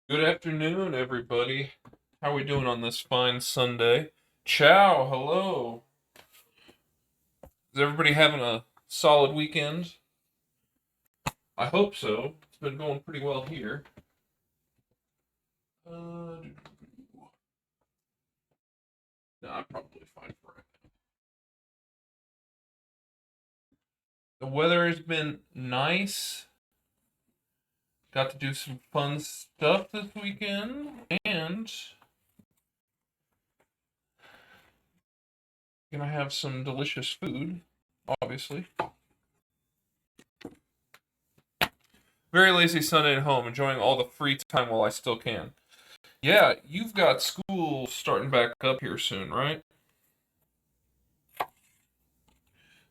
Good afternoon, everybody. How are we doing on this fine Sunday? Ciao, hello. Is everybody having a solid weekend? I hope so. It's been going pretty well here. No, I'm probably fine for it. The weather has been nice. Got to do some fun stuff this weekend, and gonna have some delicious food, obviously. Very lazy Sunday at home, enjoying all the free time while I still can. Yeah, you've got school starting back up here soon, right?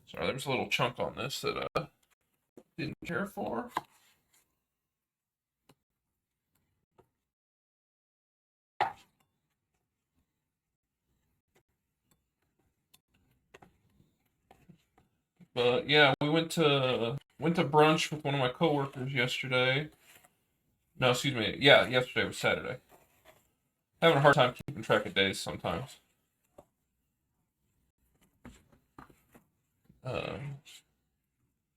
Sorry, there's a little chunk on this that I didn't care for. But yeah, we went to brunch with one of my coworkers yesterday. No, excuse me. Yeah, yesterday was Saturday. Having a hard time keeping track of days sometimes. Uh,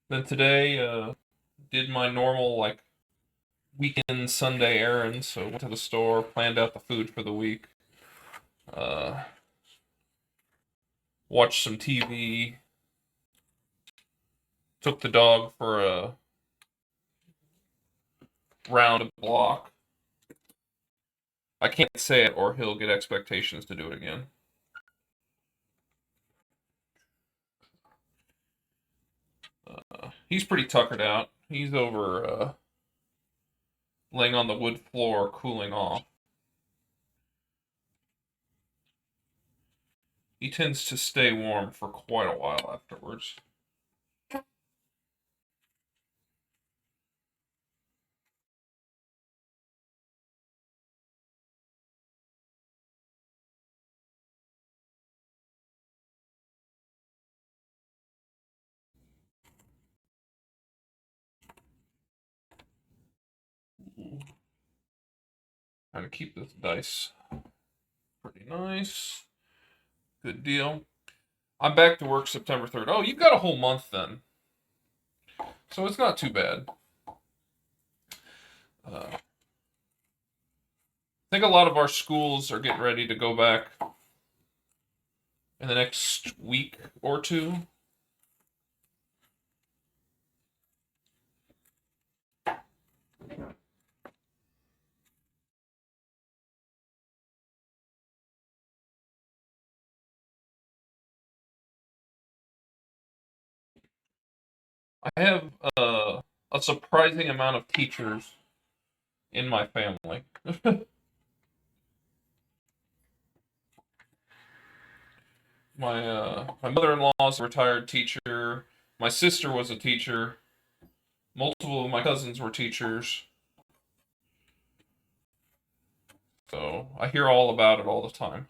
then today, did my normal like weekend Sunday errands. So went to the store, planned out the food for the week. Uh, Watched some TV. Took the dog for a round of block. I can't say it or he'll get expectations to do it again. He's pretty tuckered out. He's over laying on the wood floor cooling off. He tends to stay warm for quite a while afterwards. Trying to keep this dice pretty nice. Good deal. I'm back to work September 3rd. Oh, you've got a whole month then. So it's not too bad. I think a lot of our schools are getting ready to go back in the next week or two. I have a surprising amount of teachers in my family. My mother-in-law is a retired teacher. My sister was a teacher. Multiple of my cousins were teachers. So I hear all about it all the time.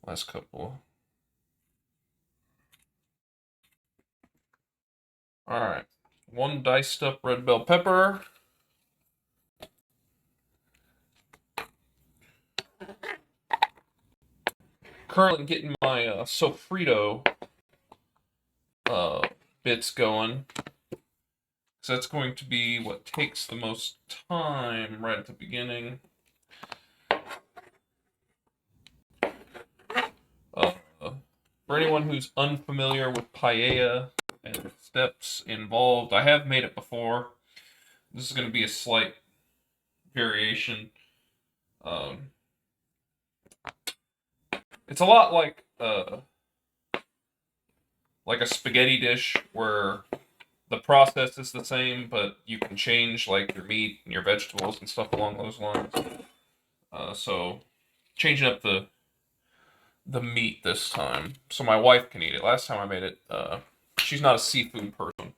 Last couple. All right. One diced up red bell pepper. Currently getting my sofrito uh, bits going. So that's going to be what takes the most time right at the beginning. Uh, for anyone who's unfamiliar with paella and the steps involved, I have made it before. This is going to be a slight variation. Um, it's a lot like a spaghetti dish where the process is the same, but you can change like your meat and your vegetables and stuff along those lines. So changing up the meat this time, so my wife can eat it. Last time I made it, she's not a seafood person.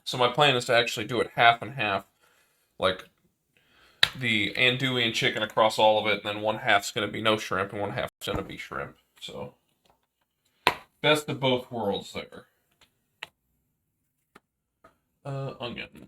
So my plan is to actually do it half and half, like the andouille chicken across all of it, and then one half's going to be no shrimp and one half's going to be shrimp. So best of both worlds there. Onion.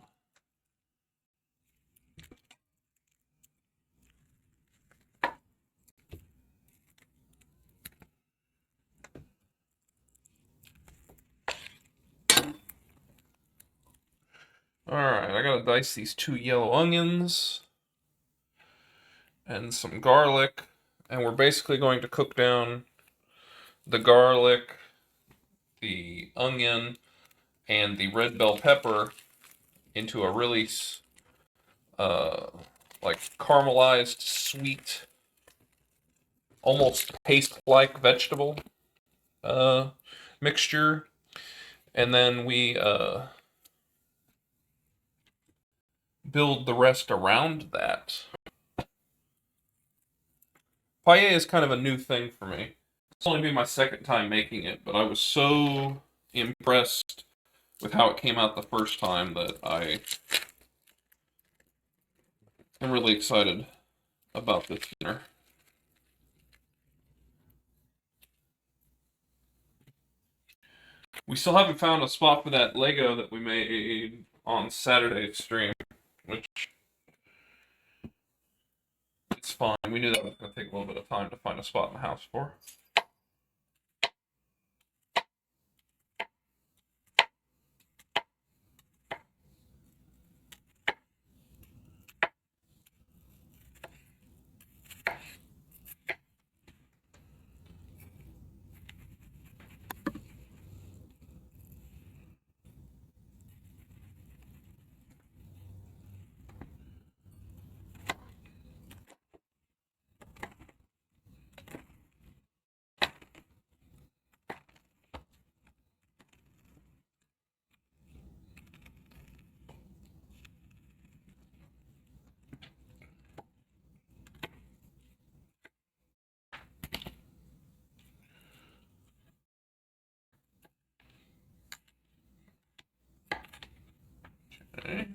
Alright, I gotta dice these 2 yellow onions and some garlic, and we're basically going to cook down the garlic, the onion, and the red bell pepper into a really like caramelized, sweet, almost paste-like vegetable mixture, and then we build the rest around that. Paella is kind of a new thing for me. It's only been my second time making it, but I was so impressed with how it came out the first time that I am really excited about this dinner. We still haven't found a spot for that Lego that we made on Saturday's stream, which it's fine. We knew that was going to take a little bit of time to find a spot in the house for. Okay.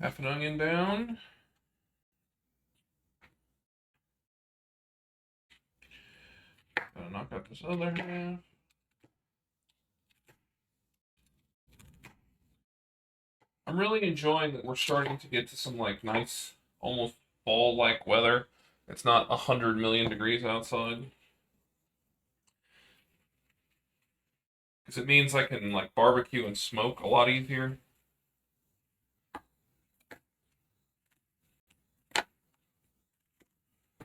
Half an onion down. Gotta knock out this other half. I'm really enjoying that we're starting to get to some like nice, almost fall-like weather. It's not 100 million degrees outside. Because it means I can like barbecue and smoke a lot easier. I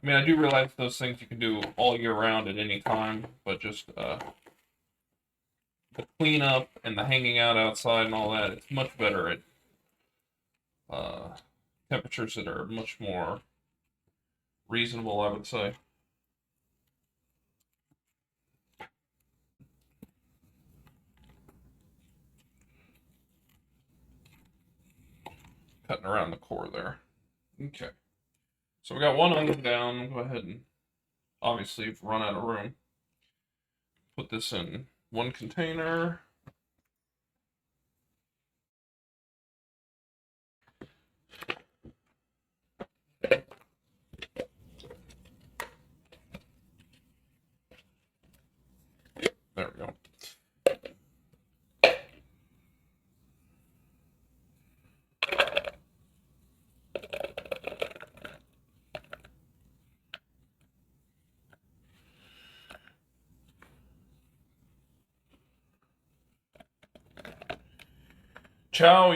mean, I do realize those things you can do all year round at any time, but just the cleanup and the hanging out outside and all that, it's much better at temperatures that are much more reasonable, I would say. Cutting around the core there. Okay. So we got one onion down. Go ahead and obviously run out of room. Put this in one container. There we go. Chow,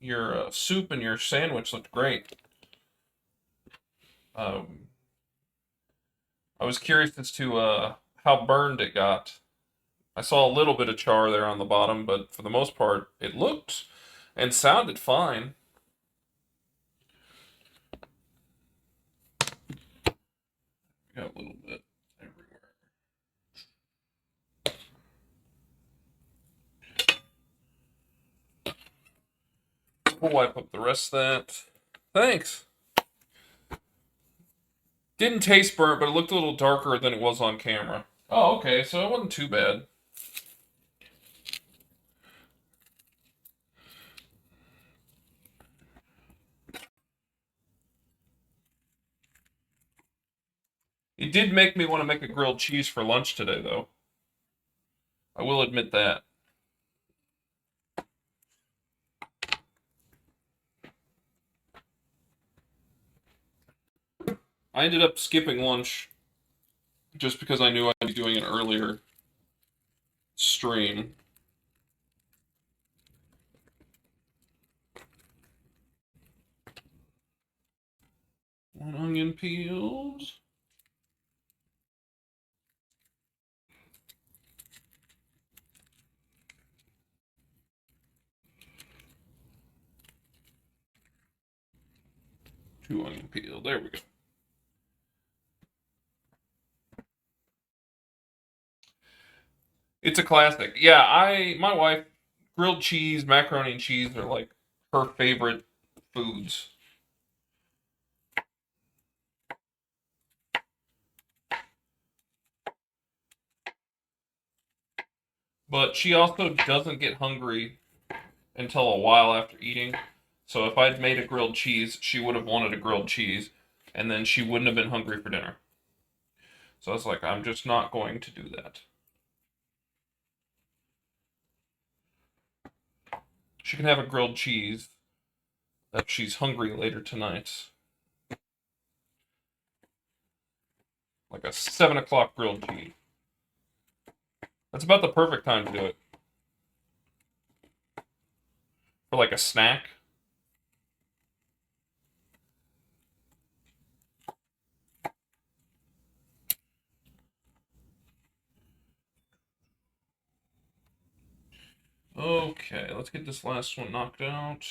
your soup and your sandwich looked great. I was curious as to how burned it got. I saw a little bit of char there on the bottom, but for the most part, it looked and sounded fine. Got a little bit everywhere. We'll wipe up the rest of that. Thanks. Didn't taste burnt, but it looked a little darker than it was on camera. Oh, okay, so it wasn't too bad. It did make me want to make a grilled cheese for lunch today, though. I will admit that. I ended up skipping lunch just because I knew I'd be doing an earlier stream. One onion peeled. Two onion peeled. There we go. It's a classic. Yeah, my wife, grilled cheese, macaroni and cheese are like her favorite foods. But she also doesn't get hungry until a while after eating. So if I'd made a grilled cheese, she would have wanted a grilled cheese, and then she wouldn't have been hungry for dinner. So I was like, I'm just not going to do that. She can have a grilled cheese if she's hungry later tonight. Like a 7 o'clock grilled cheese. That's about the perfect time to do it. For like a snack. Okay, let's get this last one knocked out.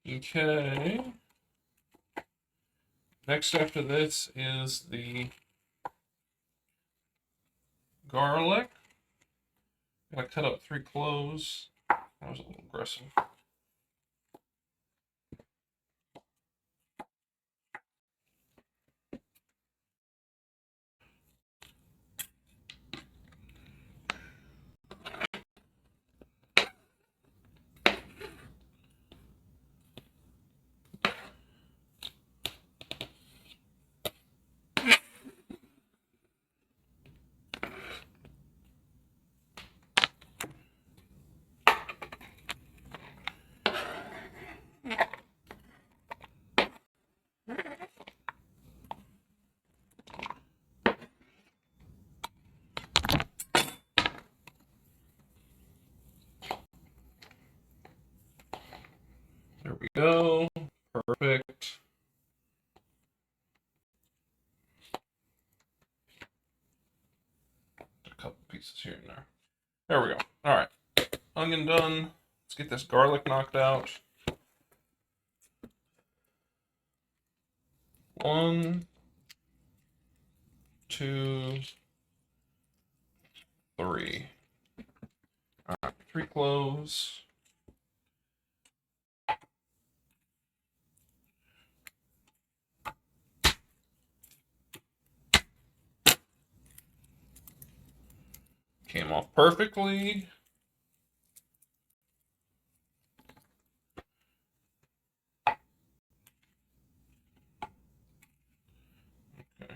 Okay. Next after this is the garlic. Gotta cut up 3 cloves. That was a little aggressive. There we go. Perfect. A couple pieces here and there. There we go. Alright. Onion done. Let's get this garlic knocked out. 1, 2, 3. Alright, 3 cloves. Came off perfectly. Okay.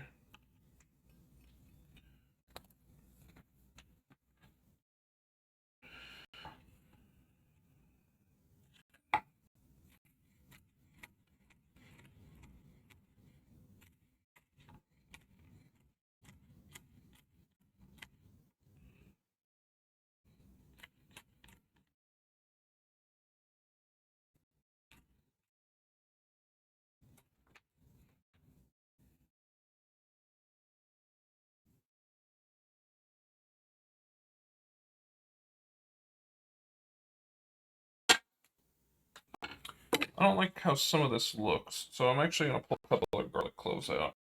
I don't like how some of this looks, so I'm actually going to pull a couple of garlic cloves out.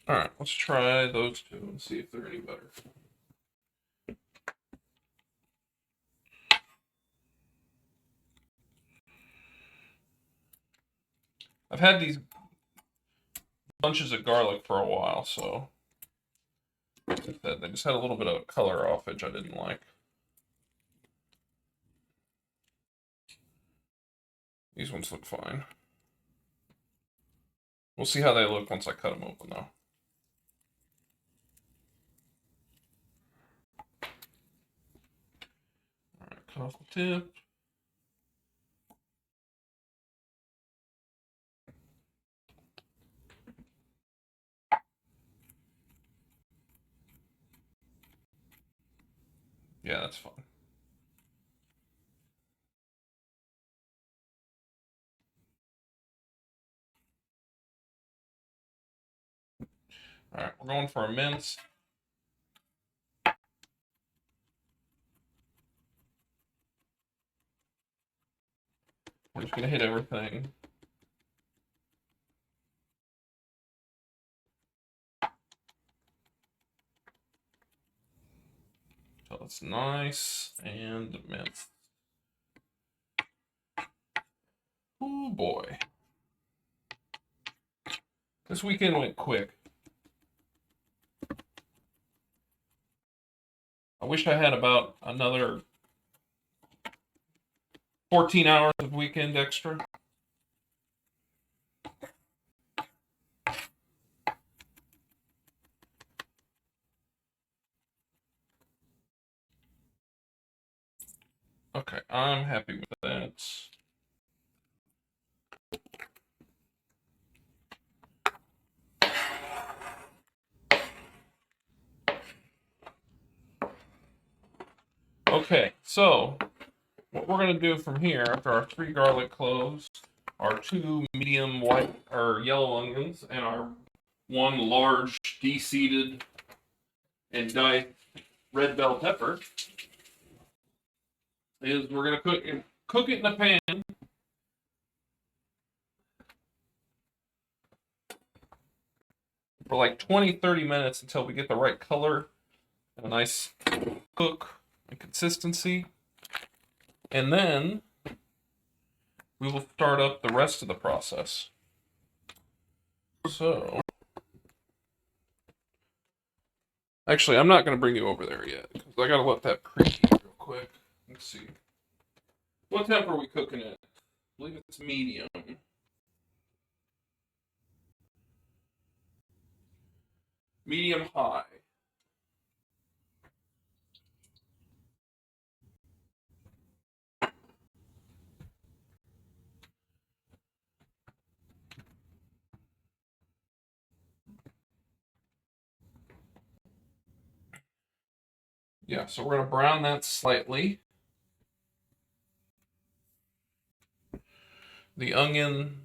Alright, let's try those two and see if they're any better. I've had these bunches of garlic for a while, so they just had a little bit of color offage I didn't like. These ones look fine. We'll see how they look once I cut them open, though. Alright, cut off the tip. Yeah, that's fine. Alright, we're going for a mince. We're just going to hit everything. So it's nice and minced. Oh boy. This weekend went quick. I wish I had about another 14 hours of weekend extra. Okay, I'm happy with that. Okay, so what we're going to do from here, after our 3 garlic cloves, our 2 medium white or yellow onions, and our 1 large de-seeded and diced red bell pepper, is we're going to cook it in a pan for like 20-30 minutes until we get the right color and a nice cook and consistency. And then we will start up the rest of the process. So, actually, I'm not going to bring you over there yet, because I got to let that preheat real quick. Let's see. What temp are we cooking it? I believe it's medium. Medium high. Yeah, so we're going to brown that slightly. The onion,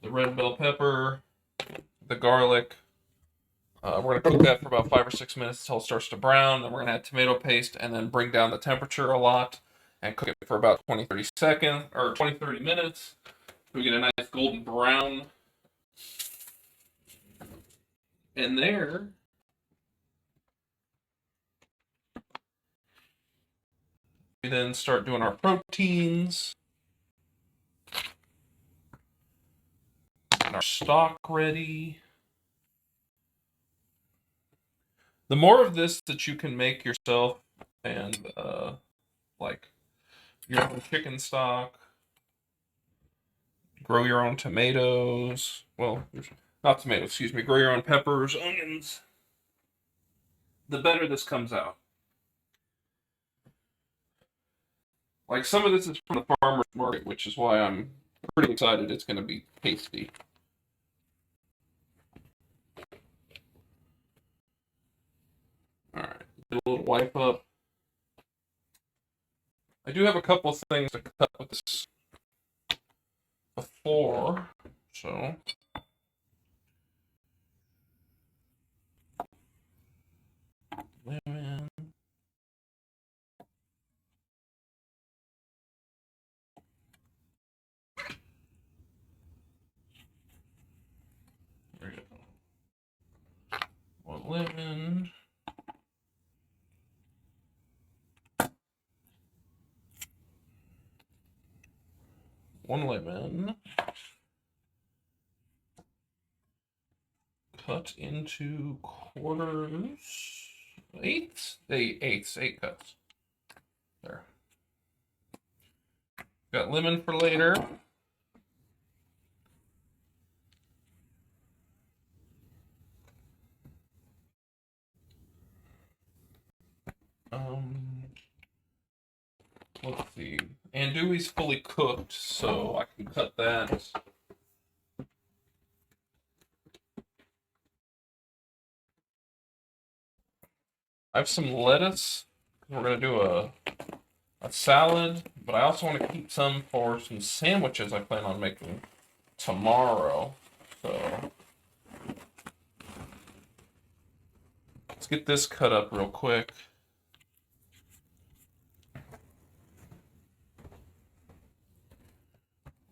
the red bell pepper, the garlic. We're going to cook that for about 5 or 6 minutes until it starts to brown. Then we're going to add tomato paste and then bring down the temperature a lot and cook it for about 20-30 seconds or 20-30 minutes. We get a nice golden brown. And there, we then start doing our proteins. Getting our stock ready. The more of this that you can make yourself and like your own chicken stock, grow your own tomatoes. Well, not tomatoes, excuse me. Grow your own peppers, onions. The better this comes out. Like some of this is from the farmer's market, which is why I'm pretty excited it's going to be tasty. a little wipe up. I do have a couple of things to cut with this before, so. Lemon. There you go. One lemon. One lemon. Cut into quarters. Eighths? Eighths. 8 cuts. There. Got lemon for later. Let's see. Andouille's fully cooked, so I can cut that. I have some lettuce. We're gonna do a salad, but I also want to keep some for some sandwiches I plan on making tomorrow. So let's get this cut up real quick.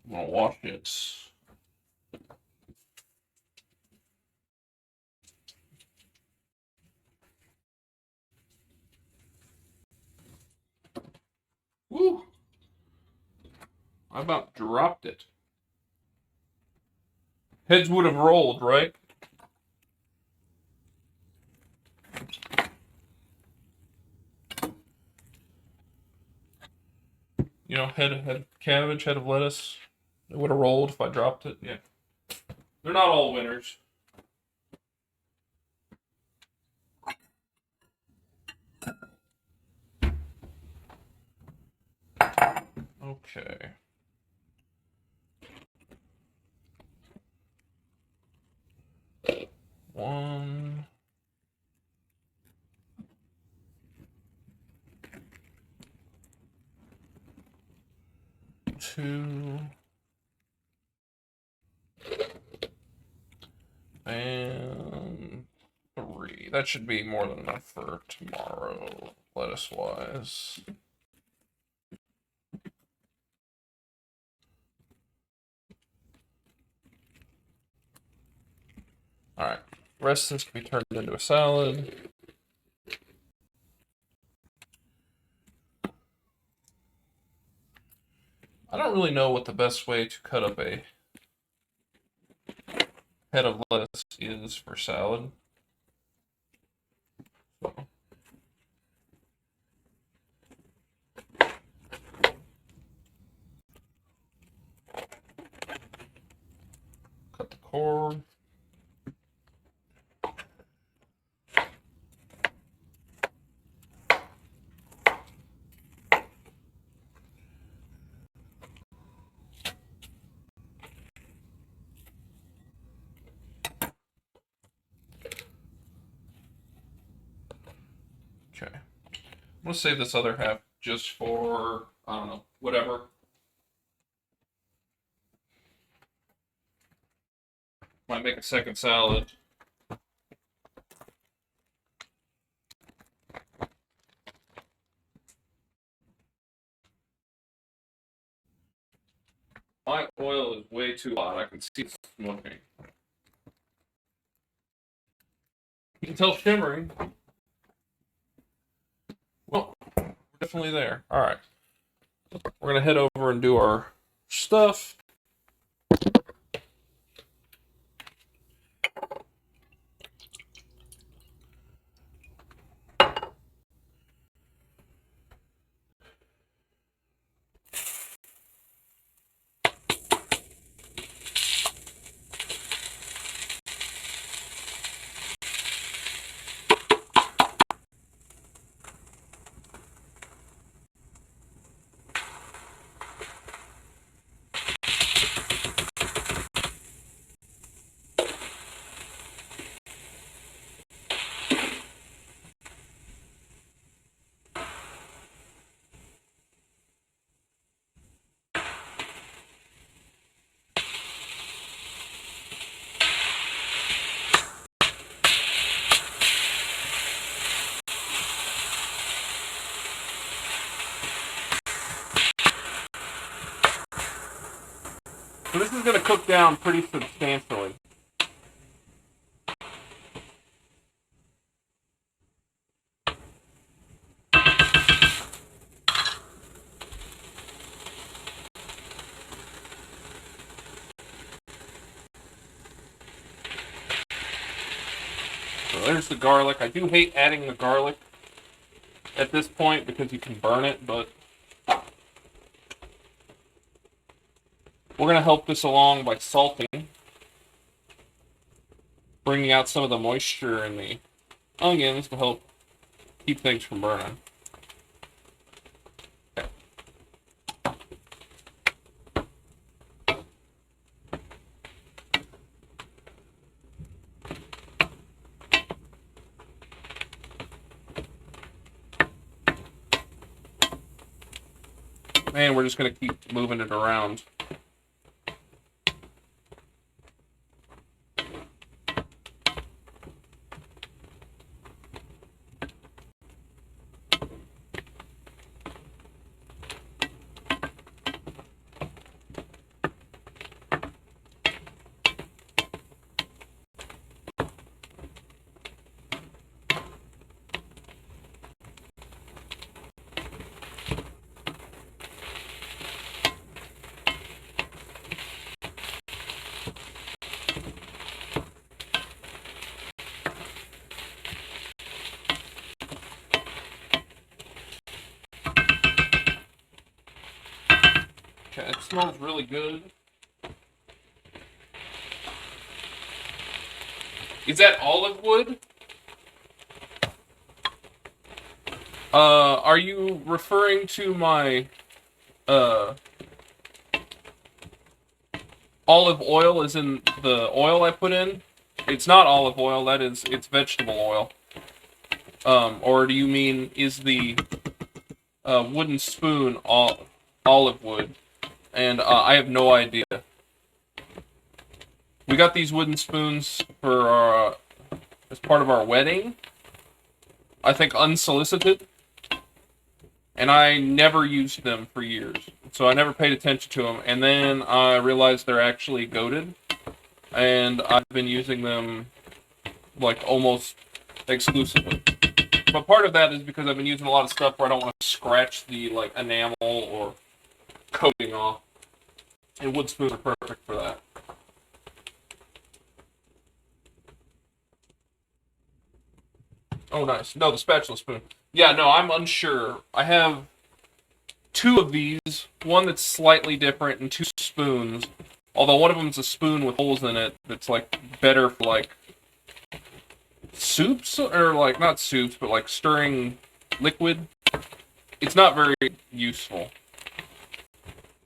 I'm gonna wash it. Woo! I about dropped it. Heads would have rolled, right? You know, head of cabbage, head of lettuce. It would have rolled if I dropped it. Yeah. They're not all winners. Okay. One. Two. And 3. That should be more than enough for tomorrow, lettuce-wise. Alright, the rest of this can be turned into a salad. I don't really know what the best way to cut up a head of lettuce is for salad. Cut the core. Okay. I'm gonna save this other half just for, I don't know, whatever. Might make a second salad. My oil is way too hot. I can see it smoking. You can tell shimmering. Well, we're definitely there. All right. We're going to head over and do our stuff. So this is going to cook down pretty substantially. So there's the garlic. I do hate adding the garlic at this point because you can burn it, but we're going to help this along by salting, bringing out some of the moisture in the onions to help keep things from burning. Okay. And we're just going to keep moving it around. Okay, it smells really good. Is that olive wood? Are you referring to my olive oil as in the oil I put in? It's not olive oil, it's vegetable oil. Or do you mean, is the wooden spoon olive wood? And I have no idea. We got these wooden spoons for as part of our wedding. I think unsolicited. And I never used them for years. So I never paid attention to them. And then I realized they're actually goated. And I've been using them like almost exclusively. But part of that is because I've been using a lot of stuff where I don't want to scratch the like enamel or coating off. And wood spoons are perfect for that. Oh, nice. No, the spatula spoon. Yeah, no, I'm unsure. I have two of these, one that's slightly different, and two spoons. Although one of them's a spoon with holes in it that's like better for like soups, or like not soups, but like stirring liquid. It's not very useful.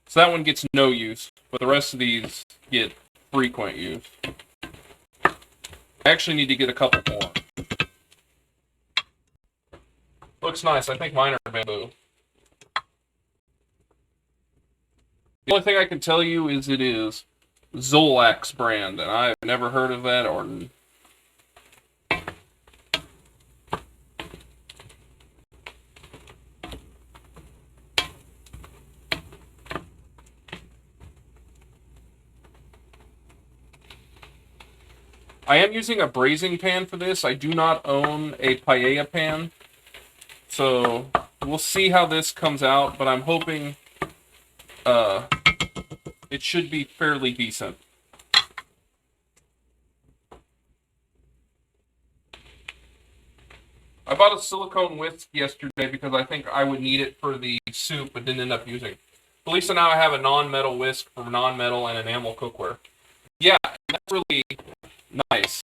So that one gets no use, but the rest of these get frequent use. I actually need to get a couple more. Looks nice. I think mine are bamboo. The only thing I can tell you is it is Zolax brand, and I've never heard of that or... I am using a braising pan for this. I do not own a paella pan. So we'll see how this comes out, but I'm hoping it should be fairly decent. I bought a silicone whisk yesterday because I think I would need it for the soup, but didn't end up using it. At least now I have a non-metal whisk for non-metal and enamel cookware. Yeah, that's really nice.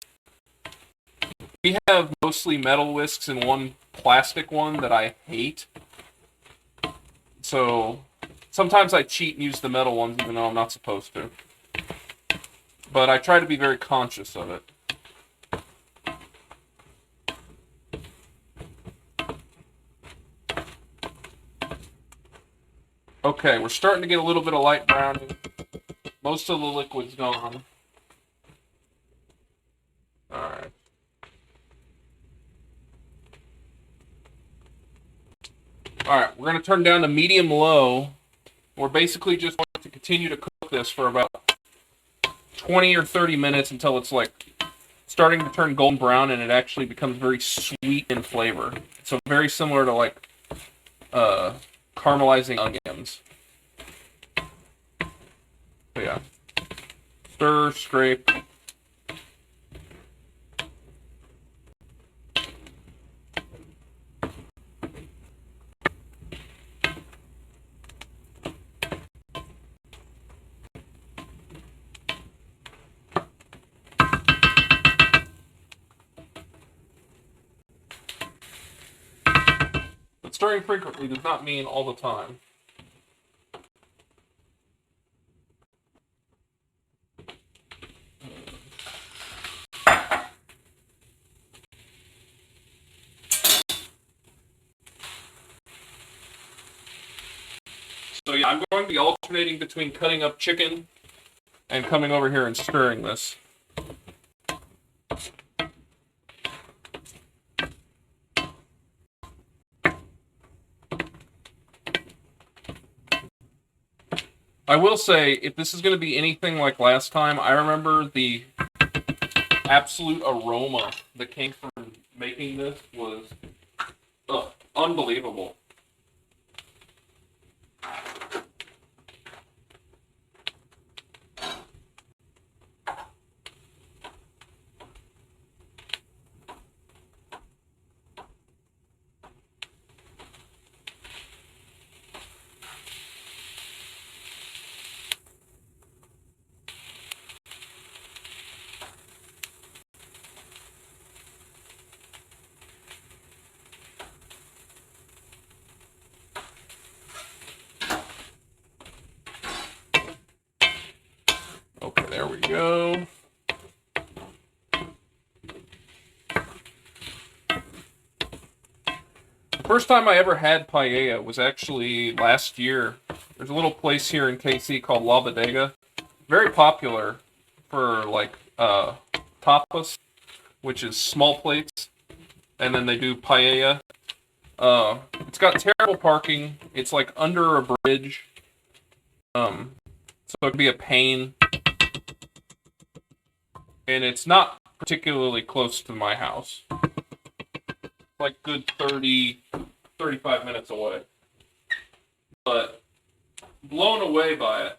We have mostly metal whisks and one plastic one that I hate. So sometimes I cheat and use the metal ones even though I'm not supposed to. But I try to be very conscious of it. Okay, we're starting to get a little bit of light browning. Most of the liquid's gone. Alright. Alright, we're going to turn down to medium-low. We're basically just going to continue to cook this for about 20 or 30 minutes until it's like starting to turn golden brown and it actually becomes very sweet in flavor. So very similar to like caramelizing onions. So yeah. Stir, scrape. But stirring frequently does not mean all the time. So yeah, I'm going to be alternating between cutting up chicken and coming over here and stirring this. I will say, if this is going to be anything like last time, I remember the absolute aroma that came from making this was unbelievable. Okay, there we go. The first time I ever had paella was actually last year. There's a little place here in KC called La Bodega. Very popular for like tapas, which is small plates, and then they do paella. It's got terrible parking. It's like under a bridge. So it can be a pain. And it's not particularly close to my house. It's like good 30, 35 minutes away. But blown away by it.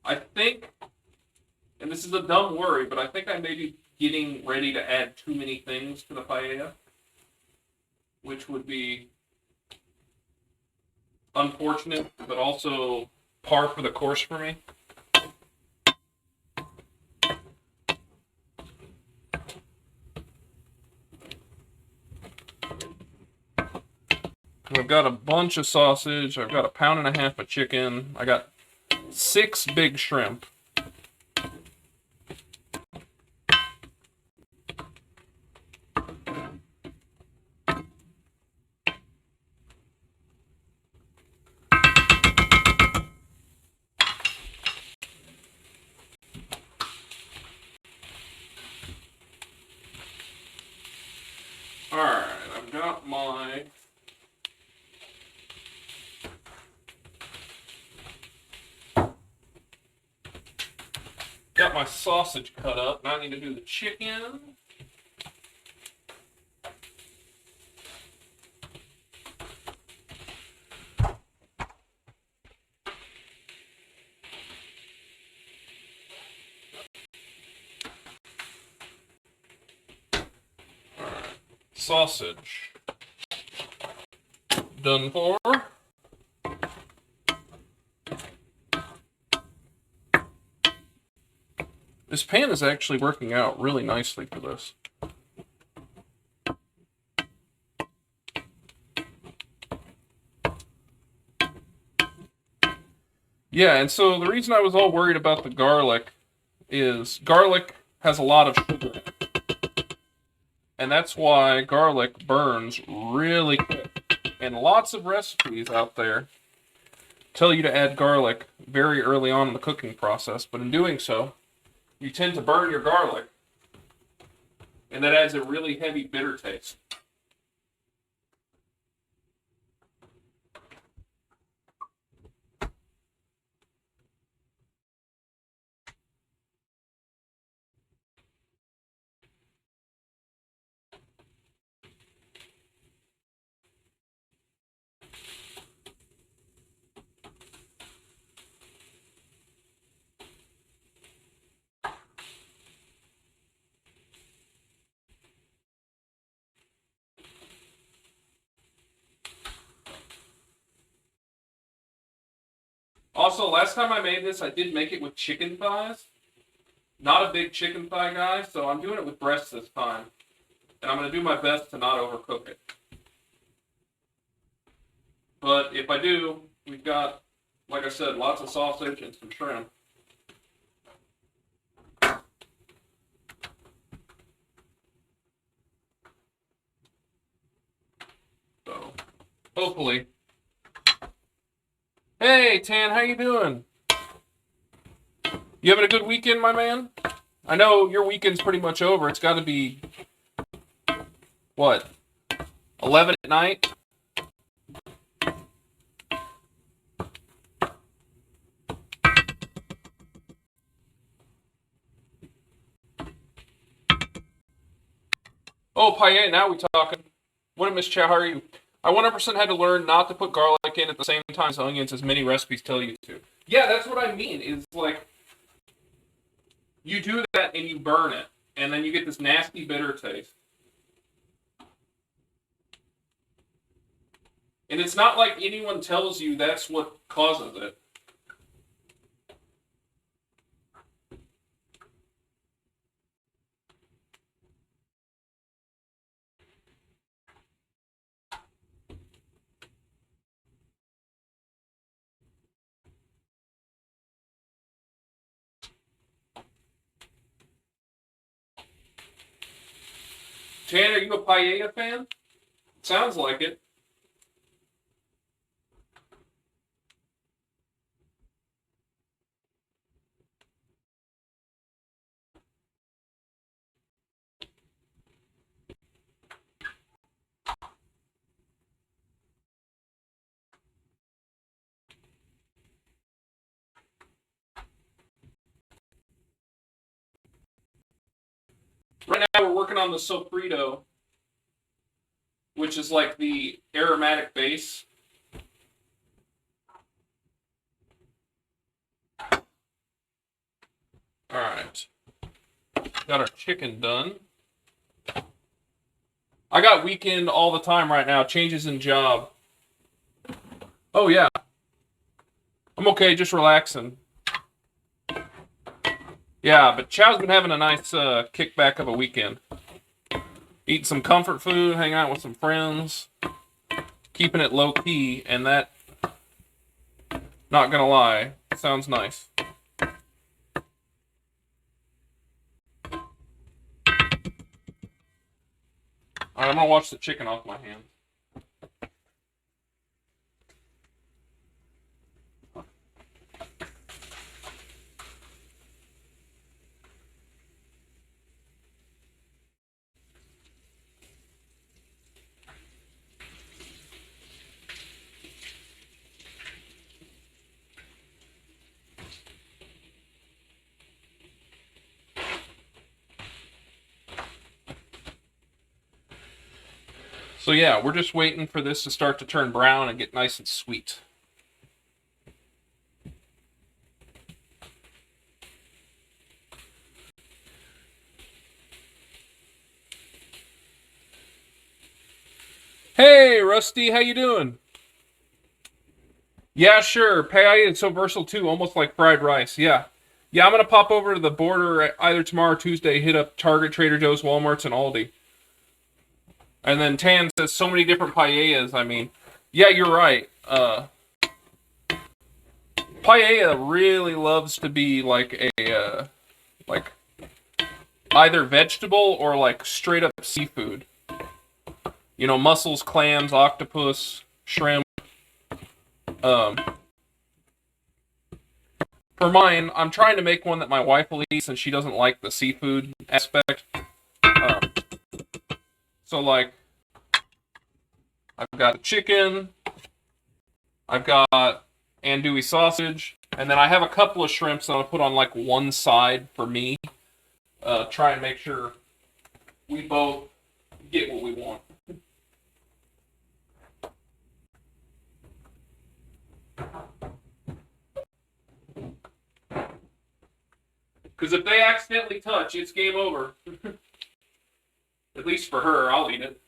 I think, and this is a dumb worry, but I think I may be getting ready to add too many things to the paella, which would be unfortunate, but also par for the course for me. I've got a bunch of sausage, I've got a pound and a half of chicken, I got 6 big shrimp. Alright, I've got my sausage cut up. Now I need to do the chicken. Alright, sausage done for. This pan is actually working out really nicely for this. Yeah, and so the reason I was all worried about the garlic is garlic has a lot of sugar in it. And that's why garlic burns really quick. And lots of recipes out there tell you to add garlic very early on in the cooking process, but in doing so, you tend to burn your garlic, and that adds a really heavy bitter taste. Also, last time I made this, I did make it with chicken thighs. Not a big chicken thigh guy, so I'm doing it with breasts this time. And I'm going to do my best to not overcook it. But if I do, we've got, like I said, lots of sausage and some shrimp. So, hopefully. Hey, Tan, how you doing? You having a good weekend, my man? I know your weekend's pretty much over. It's got to be, what, 11 at night? Oh, paella, now we talking. What up, Miss Chow? How are you? I 100% had to learn not to put garlic in at the same time as onions, as many recipes tell you to. Yeah, that's what I mean. Is like, you do that and you burn it, and then you get this nasty bitter taste. And it's not like anyone tells you that's what causes it. Tan, are you a paella fan? Sounds like it. Right now we're working on the sofrito, which is like the aromatic base. All right. Got our chicken done. I got weekend all the time right now. Changes in job. Oh, yeah. I'm okay, just relaxing. Yeah, but Chow's been having a nice kickback of a weekend. Eating some comfort food, hanging out with some friends, keeping it low-key, and that, not gonna lie, sounds nice. Alright, I'm gonna wash the chicken off my hand. So yeah, we're just waiting for this to start to turn brown and get nice and sweet. Hey, Rusty, how you doing? Yeah, sure. Paella is so versatile too, almost like fried rice. Yeah. Yeah, I'm going to pop over to the border either tomorrow or Tuesday, hit up Target, Trader Joe's, Walmart's, and Aldi. And then Tan says so many different paellas. I mean, yeah, you're right. Paella really loves to be like a, like either vegetable or like straight up seafood. You know, mussels, clams, octopus, shrimp. For mine, I'm trying to make one that my wife will eat since she doesn't like the seafood aspect. So, like, I've got the chicken, I've got andouille sausage, and then I have a couple of shrimps that I'll put on, like, one side for me. Try and make sure we both get what we want. Because if they accidentally touch, it's game over. At least for her, I'll eat it.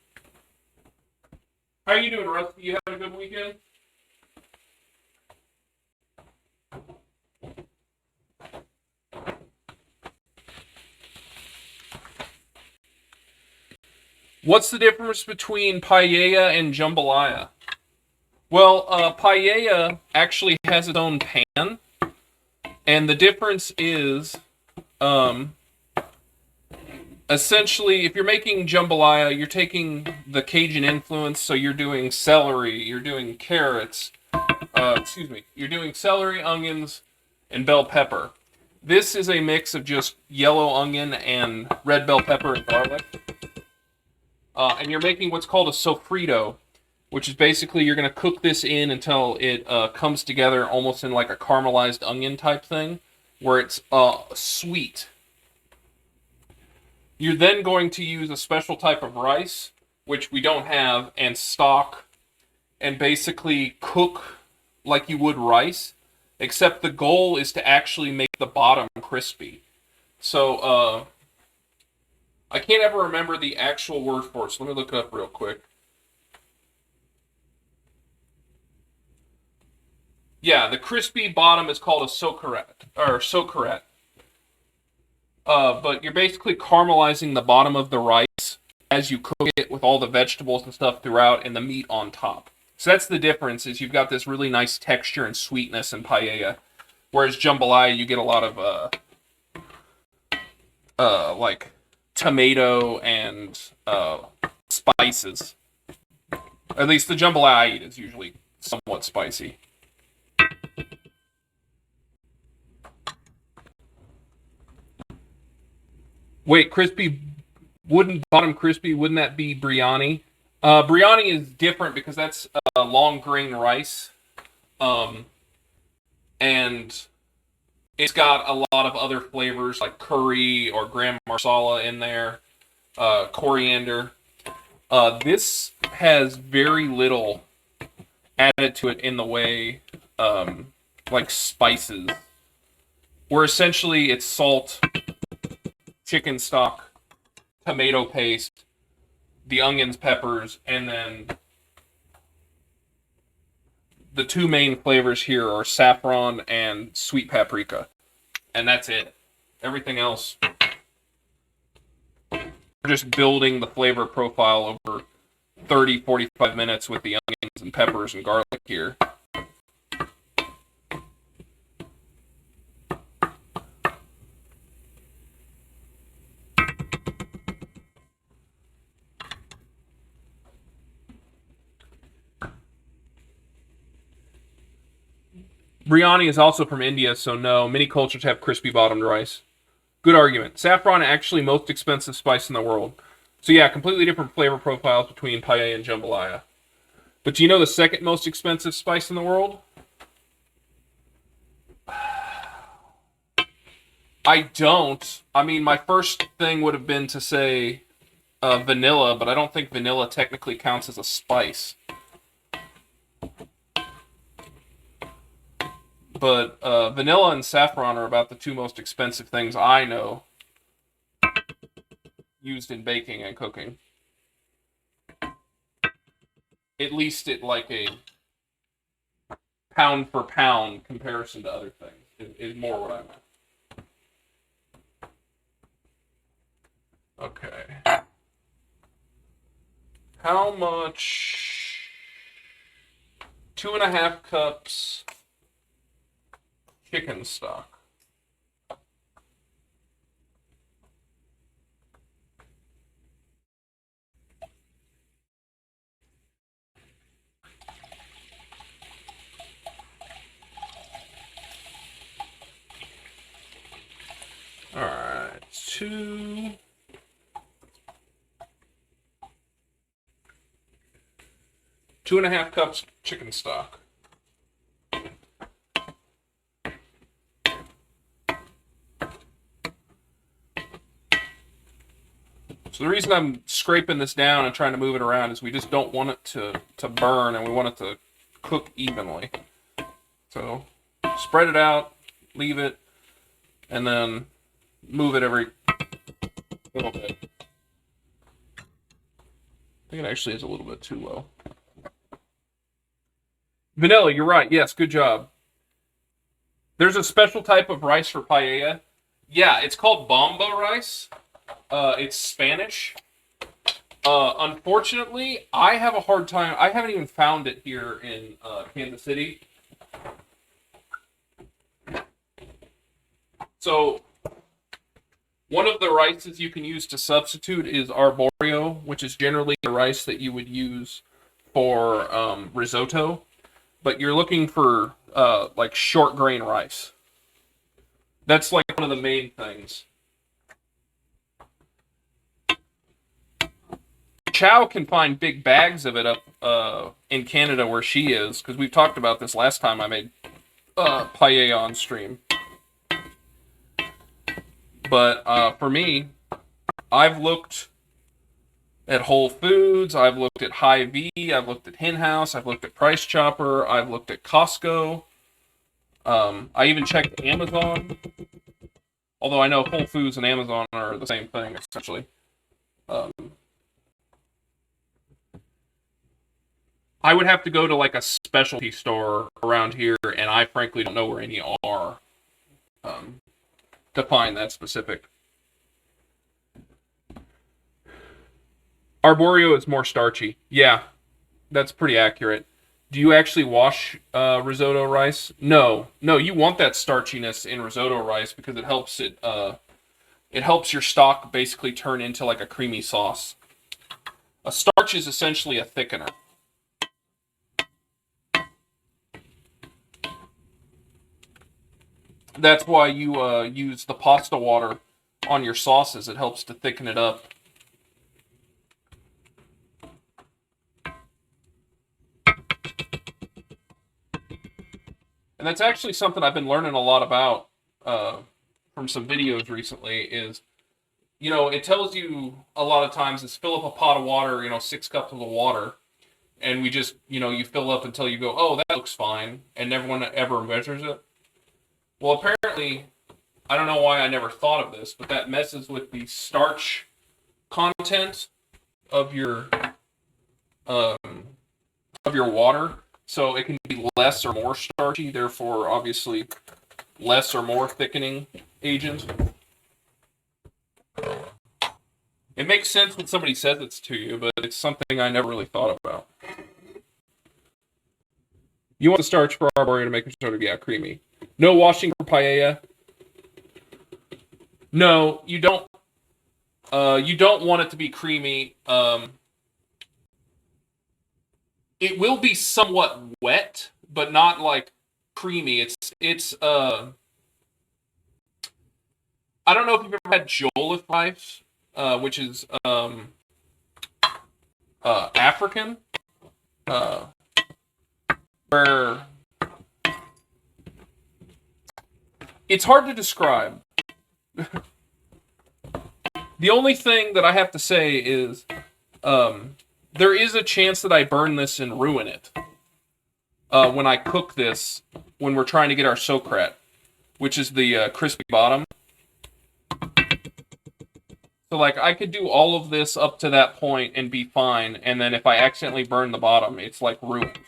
How you doing, Rusty? You having a good weekend? What's the difference between paella and jambalaya? Well, paella actually has its own pan, and the difference is, essentially, if you're making jambalaya, you're taking the Cajun influence, so you're doing celery, you're doing carrots, you're doing celery, onions, and bell pepper. This is a mix of just yellow onion and red bell pepper and garlic. And you're making what's called a sofrito, which is basically you're going to cook this in until it comes together almost in like a caramelized onion type thing, where it's sweet. You're then going to use a special type of rice, which we don't have, and stock, and basically cook like you would rice, except the goal is to actually make the bottom crispy. So, I can't ever remember the actual word for it, so let me look it up real quick. Yeah, the crispy bottom is called a socarrat. But you're basically caramelizing the bottom of the rice as you cook it with all the vegetables and stuff throughout and the meat on top. So that's the difference, is you've got this really nice texture and sweetness in paella, whereas jambalaya, you get a lot of, like, tomato and spices. At least the jambalaya I eat is usually somewhat spicy. Wait, bottom crispy, wouldn't that be biryani? Biryani is different because that's long grain rice. And it's got a lot of other flavors like curry or gram masala in there, coriander. This has very little added to it in the way, like spices. Where essentially it's salt, chicken stock, tomato paste, the onions, peppers, and then the two main flavors here are saffron and sweet paprika. And that's it. Everything else, we're just building the flavor profile over 30, 45 minutes with the onions and peppers and garlic here. Biryani is also from India, so no. Many cultures have crispy bottomed rice. Good argument. Saffron, actually most expensive spice in the world. So yeah, completely different flavor profiles between paella and jambalaya. But do you know the second most expensive spice in the world? I don't. I mean, my first thing would have been to say vanilla, but I don't think vanilla technically counts as a spice. But vanilla and saffron are about the two most expensive things I know used in baking and cooking. At least at like a pound for pound comparison to other things is more what I meant. Okay. How much? 2.5 cups chicken stock. 2.5 cups chicken stock. So the reason I'm scraping this down and trying to move it around is we just don't want it to burn, and we want it to cook evenly. So spread it out, leave it, and then move it every little bit. I think it actually is a little bit too low. Vanilla, you're right. Yes, good job. There's a special type of rice for paella. Yeah, it's called bomba rice. It's Spanish. Unfortunately, I have a hard time. I haven't even found it here in Kansas City. So, one of the rices you can use to substitute is arborio, which is generally the rice that you would use for risotto. But you're looking for like short grain rice. That's like one of the main things. Chow can find big bags of it up in Canada where she is, because we've talked about this last time I made paella on stream. But for me, I've looked at Whole Foods, I've looked at Hy-Vee, I've looked at Hen House, I've looked at Price Chopper, I've looked at Costco. I even checked Amazon. Although I know Whole Foods and Amazon are the same thing, essentially. I would have to go to like a specialty store around here, and I frankly don't know where any are to find that specific. Arborio is more starchy. Yeah, that's pretty accurate. Do you actually wash risotto rice? No, you want that starchiness in risotto rice because it helps it helps your stock basically turn into like a creamy sauce. A starch is essentially a thickener. That's why you use the pasta water on your sauces. It helps to thicken it up. And that's actually something I've been learning a lot about from some videos recently is, you know, it tells you a lot of times is fill up a pot of water, 6 cups of water, and we just, you fill up until you go, oh, that looks fine, and everyone ever measures it. Well, apparently, I don't know why I never thought of this, but that messes with the starch content of your water. So it can be less or more starchy, therefore, obviously, less or more thickening agent. It makes sense when somebody says it's to you, but it's something I never really thought about. You want the starch for arborio to make it sort of, creamy. No washing for paella. No, you don't. You don't want it to be creamy. It will be somewhat wet, but not like creamy. It's I don't know if you've ever had jollof rice, which is African, where it's hard to describe. The only thing that I have to say is there is a chance that I burn this and ruin it when I cook this, when we're trying to get our socarrat, which is the crispy bottom. So, like, I could do all of this up to that point and be fine, and then if I accidentally burn the bottom, it's, like, ruined.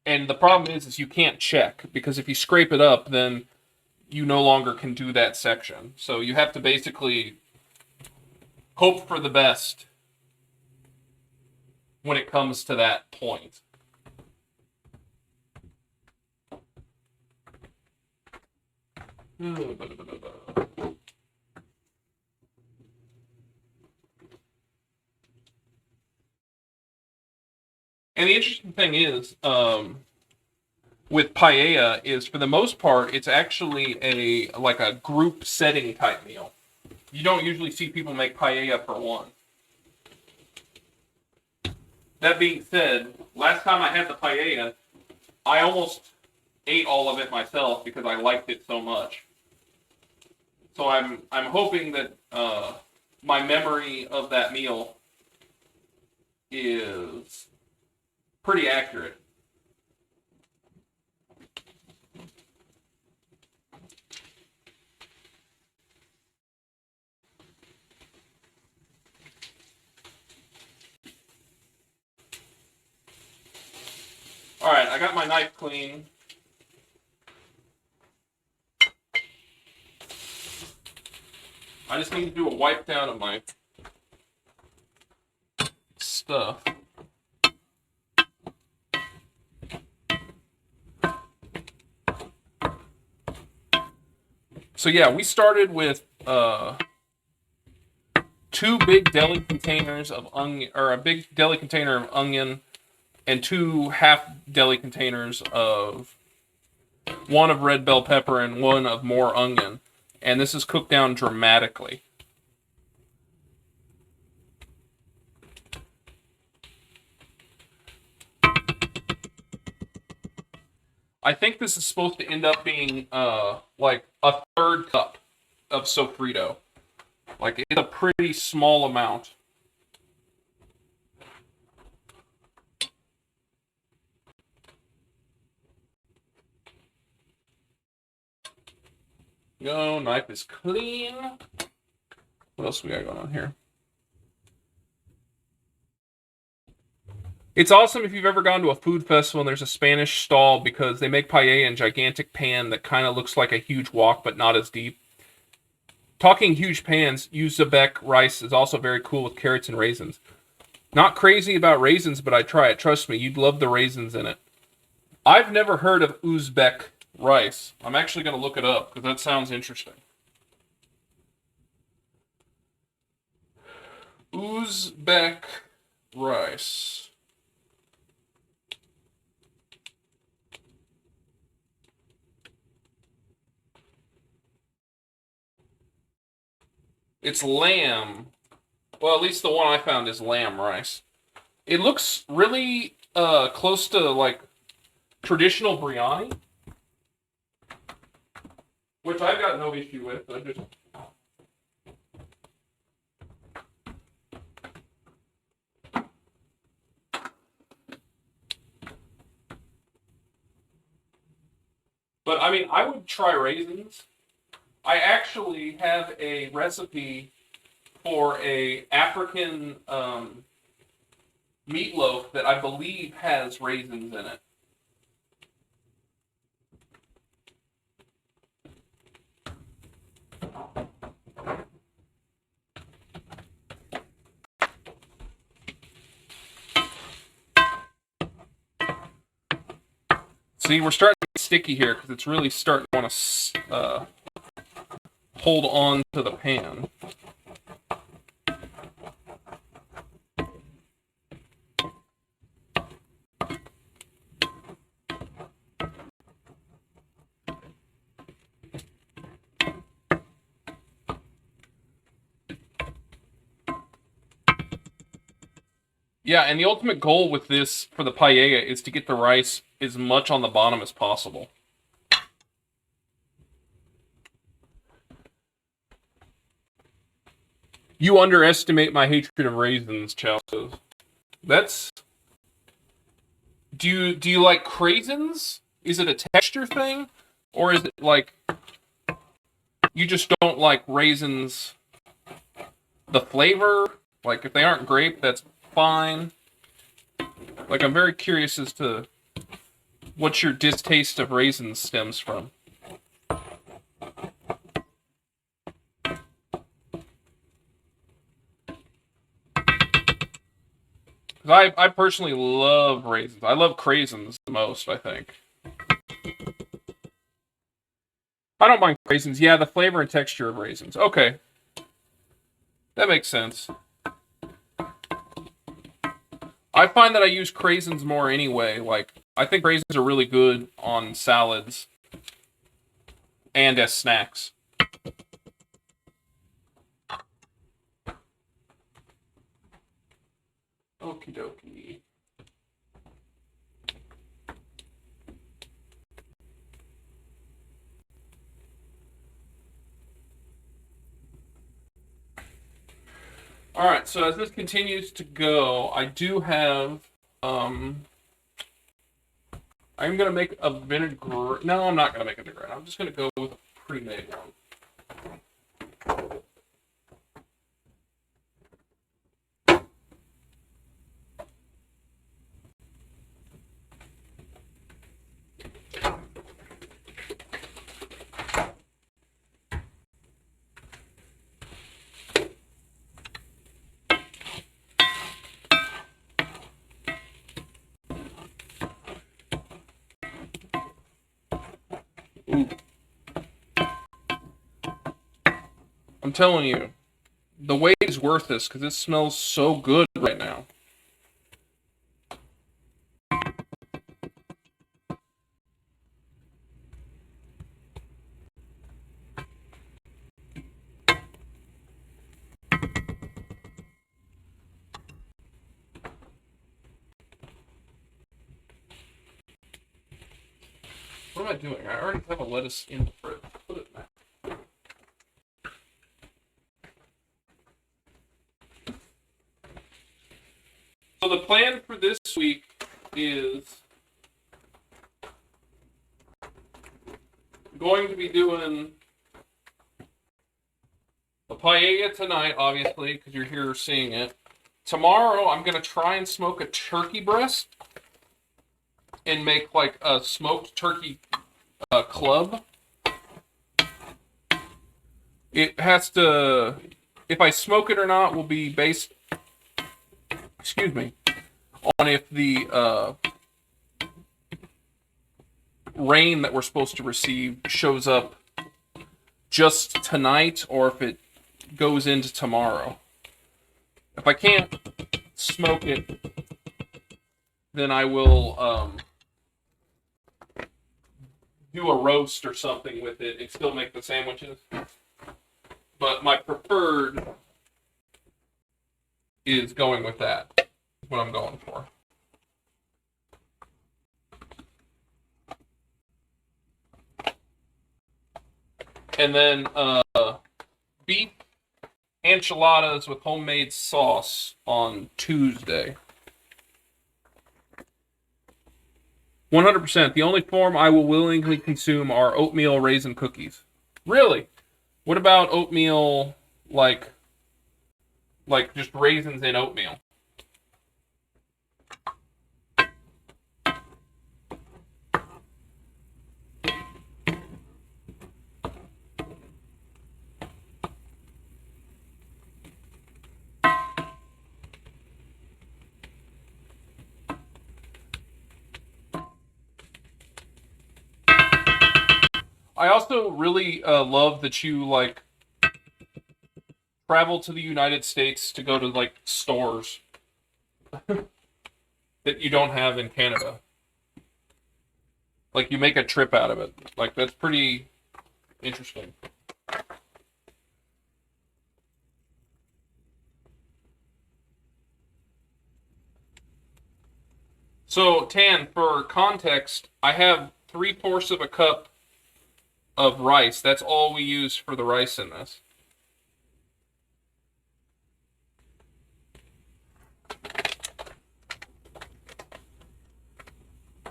And the problem is you can't check, because if you scrape it up, then you no longer can do that section. So you have to basically hope for the best when it comes to that point. And the interesting thing is, with paella, is for the most part, it's actually a group setting type meal. You don't usually see people make paella for one. That being said, last time I had the paella, I almost ate all of it myself because I liked it so much. So I'm hoping that my memory of that meal is pretty accurate. Alright, I got my knife clean. I just need to do a wipe down of my stuff. So yeah, we started with 2 big deli containers of onion, or a big deli container of onion, and 2 half deli containers of one of red bell pepper and one of more onion. And this is cooked down dramatically. I think this is supposed to end up being like a third cup of sofrito. Like, it's a pretty small amount. Go, knife is clean. What else we got going on here? It's awesome if you've ever gone to a food festival and there's a Spanish stall because they make paella in a gigantic pan that kind of looks like a huge wok but not as deep. Talking huge pans, Uzbek rice is also very cool with carrots and raisins. Not crazy about raisins, but I'd try it. Trust me, you'd love the raisins in it. I've never heard of Uzbek rice. I'm actually going to look it up because that sounds interesting. Uzbek rice. It's lamb. Well, at least the one I found is lamb rice. It looks really close to like traditional biryani, which I've got no issue with. But I mean, I would try raisins. I actually have a recipe for a African meatloaf that I believe has raisins in it. See, we're starting to get sticky here because it's really starting to want to hold on to the pan. Yeah, and the ultimate goal with this for the paella is to get the rice as much on the bottom as possible. You underestimate my hatred of raisins, Chow says. That's... Do you like craisins? Is it a texture thing? Or is it like... You just don't like raisins... The flavor? Like, if they aren't grape, that's fine. Like, I'm very curious as to what your distaste of raisins stems from. I personally love raisins. I love craisins the most, I think. I don't mind raisins. Yeah, the flavor and texture of raisins. Okay. That makes sense. I find that I use craisins more anyway. Like, I think raisins are really good on salads and as snacks. Okie dokie. Alright, so as this continues to go, I do have, I'm going to make a vinaigrette. No, I'm not going to make a vinaigrette. I'm just going to go with a pre-made one. Ooh. I'm telling you, the wait is worth this because it smells so good right now. What am I doing? I already have a lettuce in the fridge. Put it back. So the plan for this week is going to be doing the paella tonight, obviously, because you're here seeing it. Tomorrow, I'm going to try and smoke a turkey breast and make like a smoked turkey club. It has to, if I smoke it or not, will be based, excuse me, on if the rain that we're supposed to receive shows up just tonight or if it goes into tomorrow. If I can't smoke it, then I will do a roast or something with it and still make the sandwiches. But my preferred is going with that. That's what I'm going for. And then beef enchiladas with homemade sauce on Tuesday. 100%. The only form I will willingly consume are oatmeal raisin cookies. Really? What about oatmeal, like just raisins in oatmeal? I also really love that you like travel to the United States to go to like stores that you don't have in Canada. Like you make a trip out of it. Like that's pretty interesting. So, Tan, for context, I have 3/4 of a cup of rice. That's all we use for the rice in this.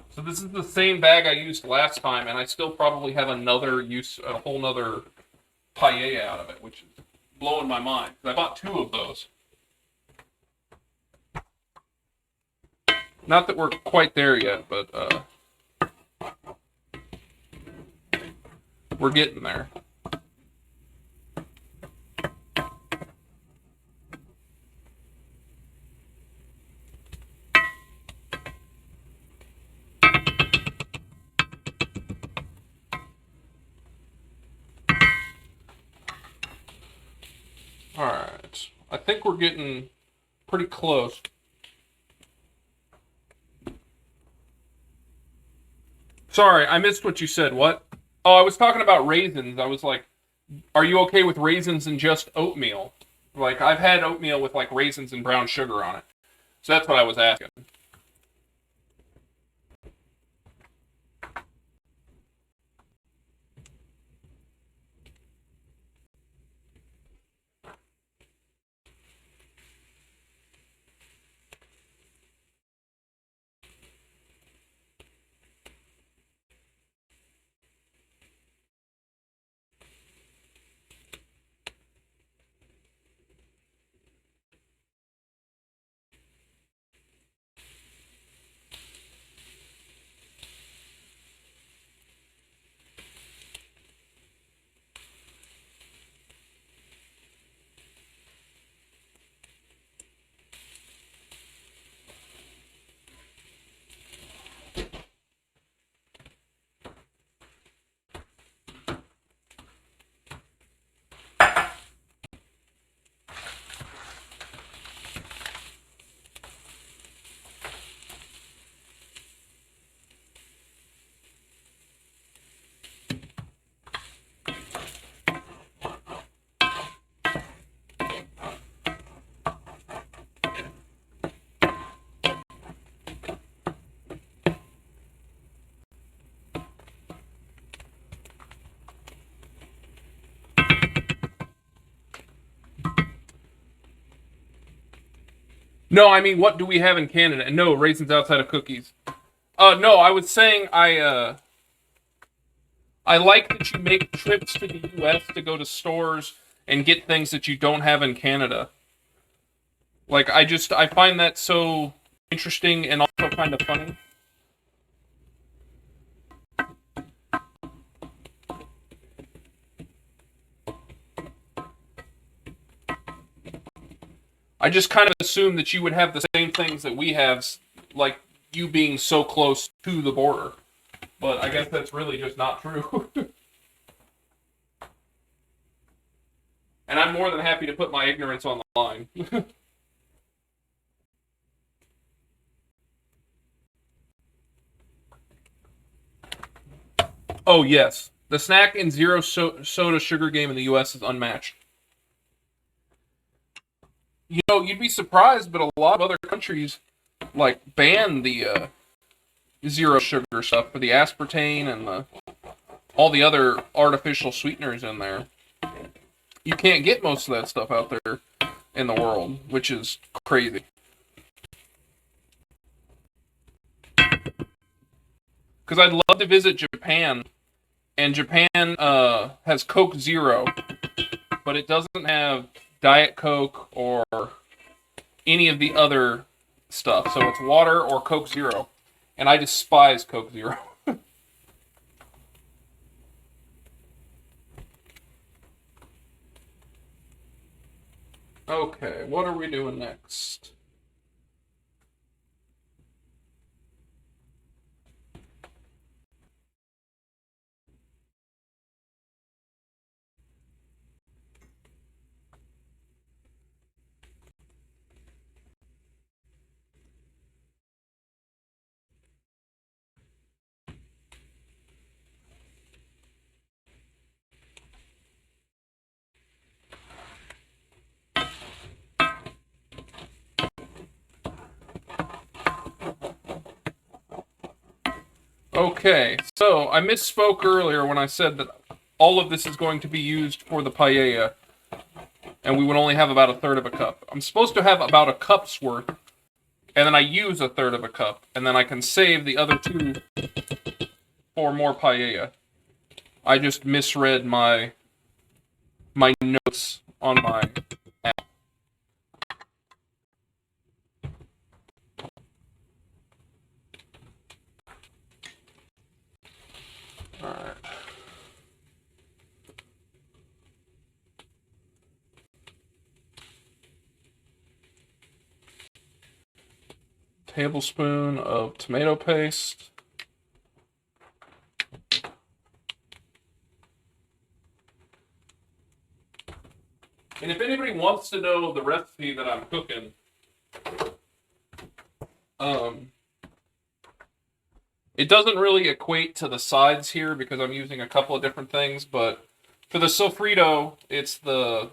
So this is the same bag I used last time, and I still probably have a whole nother paella out of it, which is blowing my mind. I bought 2 of those. Not that we're quite there yet, but we're getting there. Alright. I think we're getting pretty close. Sorry, I missed what you said. What? Oh, I was talking about raisins. I was like, are you okay with raisins and just oatmeal? Like, I've had oatmeal with, like, raisins and brown sugar on it. So that's what I was asking. No, I mean, what do we have in Canada? No, raisins outside of cookies. No, I was saying I like that you make trips to the U.S. to go to stores and get things that you don't have in Canada. Like, I find that so interesting and also kind of funny. I just kind of assume that you would have the same things that we have, like you being so close to the border. But I guess that's really just not true. And I'm more than happy to put my ignorance on the line. Oh, yes. The snack and zero soda sugar game in the U.S. is unmatched. You know, you'd be surprised, but a lot of other countries, like, ban the zero sugar stuff for the aspartame and all the other artificial sweeteners in there. You can't get most of that stuff out there in the world, which is crazy. Because I'd love to visit Japan, and Japan has Coke Zero, but it doesn't have Diet Coke or any of the other stuff. So it's water or Coke Zero. And I despise Coke Zero. Okay, what are we doing next? Okay, so I misspoke earlier when I said that all of this is going to be used for the paella, and we would only have about a third of a cup. I'm supposed to have about a cup's worth, and then I use a third of a cup, and then I can save the other two for more paella. I just misread my notes on my app. Alright. Tablespoon of tomato paste. And if anybody wants to know the recipe that I'm cooking, it doesn't really equate to the sides here because I'm using a couple of different things, but for the sofrito, it's the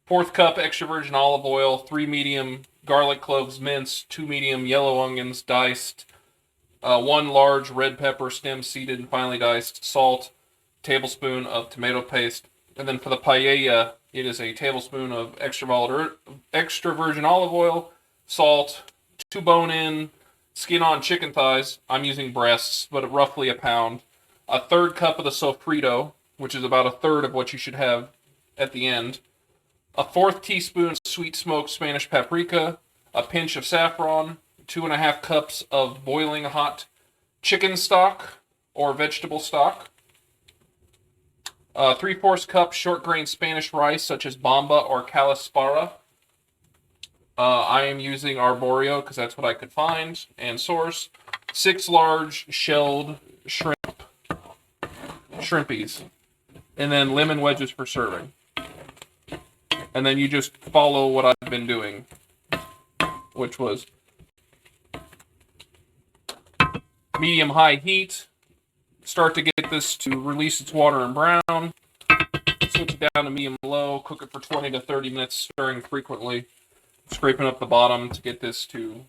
1/4 cup extra virgin olive oil, 3 medium garlic cloves minced, 2 medium yellow onions diced, 1 large red pepper stem seeded and finely diced, salt, tablespoon of tomato paste, and then for the paella, it is a tablespoon of extra virgin olive oil, salt, 2 bone-in, skin-on chicken thighs. I'm using breasts, but roughly a pound. A third cup of the sofrito, which is about a third of what you should have at the end. A fourth teaspoon of sweet smoked Spanish paprika, a pinch of saffron, 2.5 cups of boiling hot chicken stock or vegetable stock, 3/4 cup short grain Spanish rice such as bamba or calaspara. I am using arborio because that's what I could find and source. 6 large shelled shrimpies, and then lemon wedges for serving. And then you just follow what I've been doing, which was medium-high heat. Start to get this to release its water and brown. Switch it down to medium-low. Cook it for 20 to 30 minutes, stirring frequently. Scraping up the bottom to get this to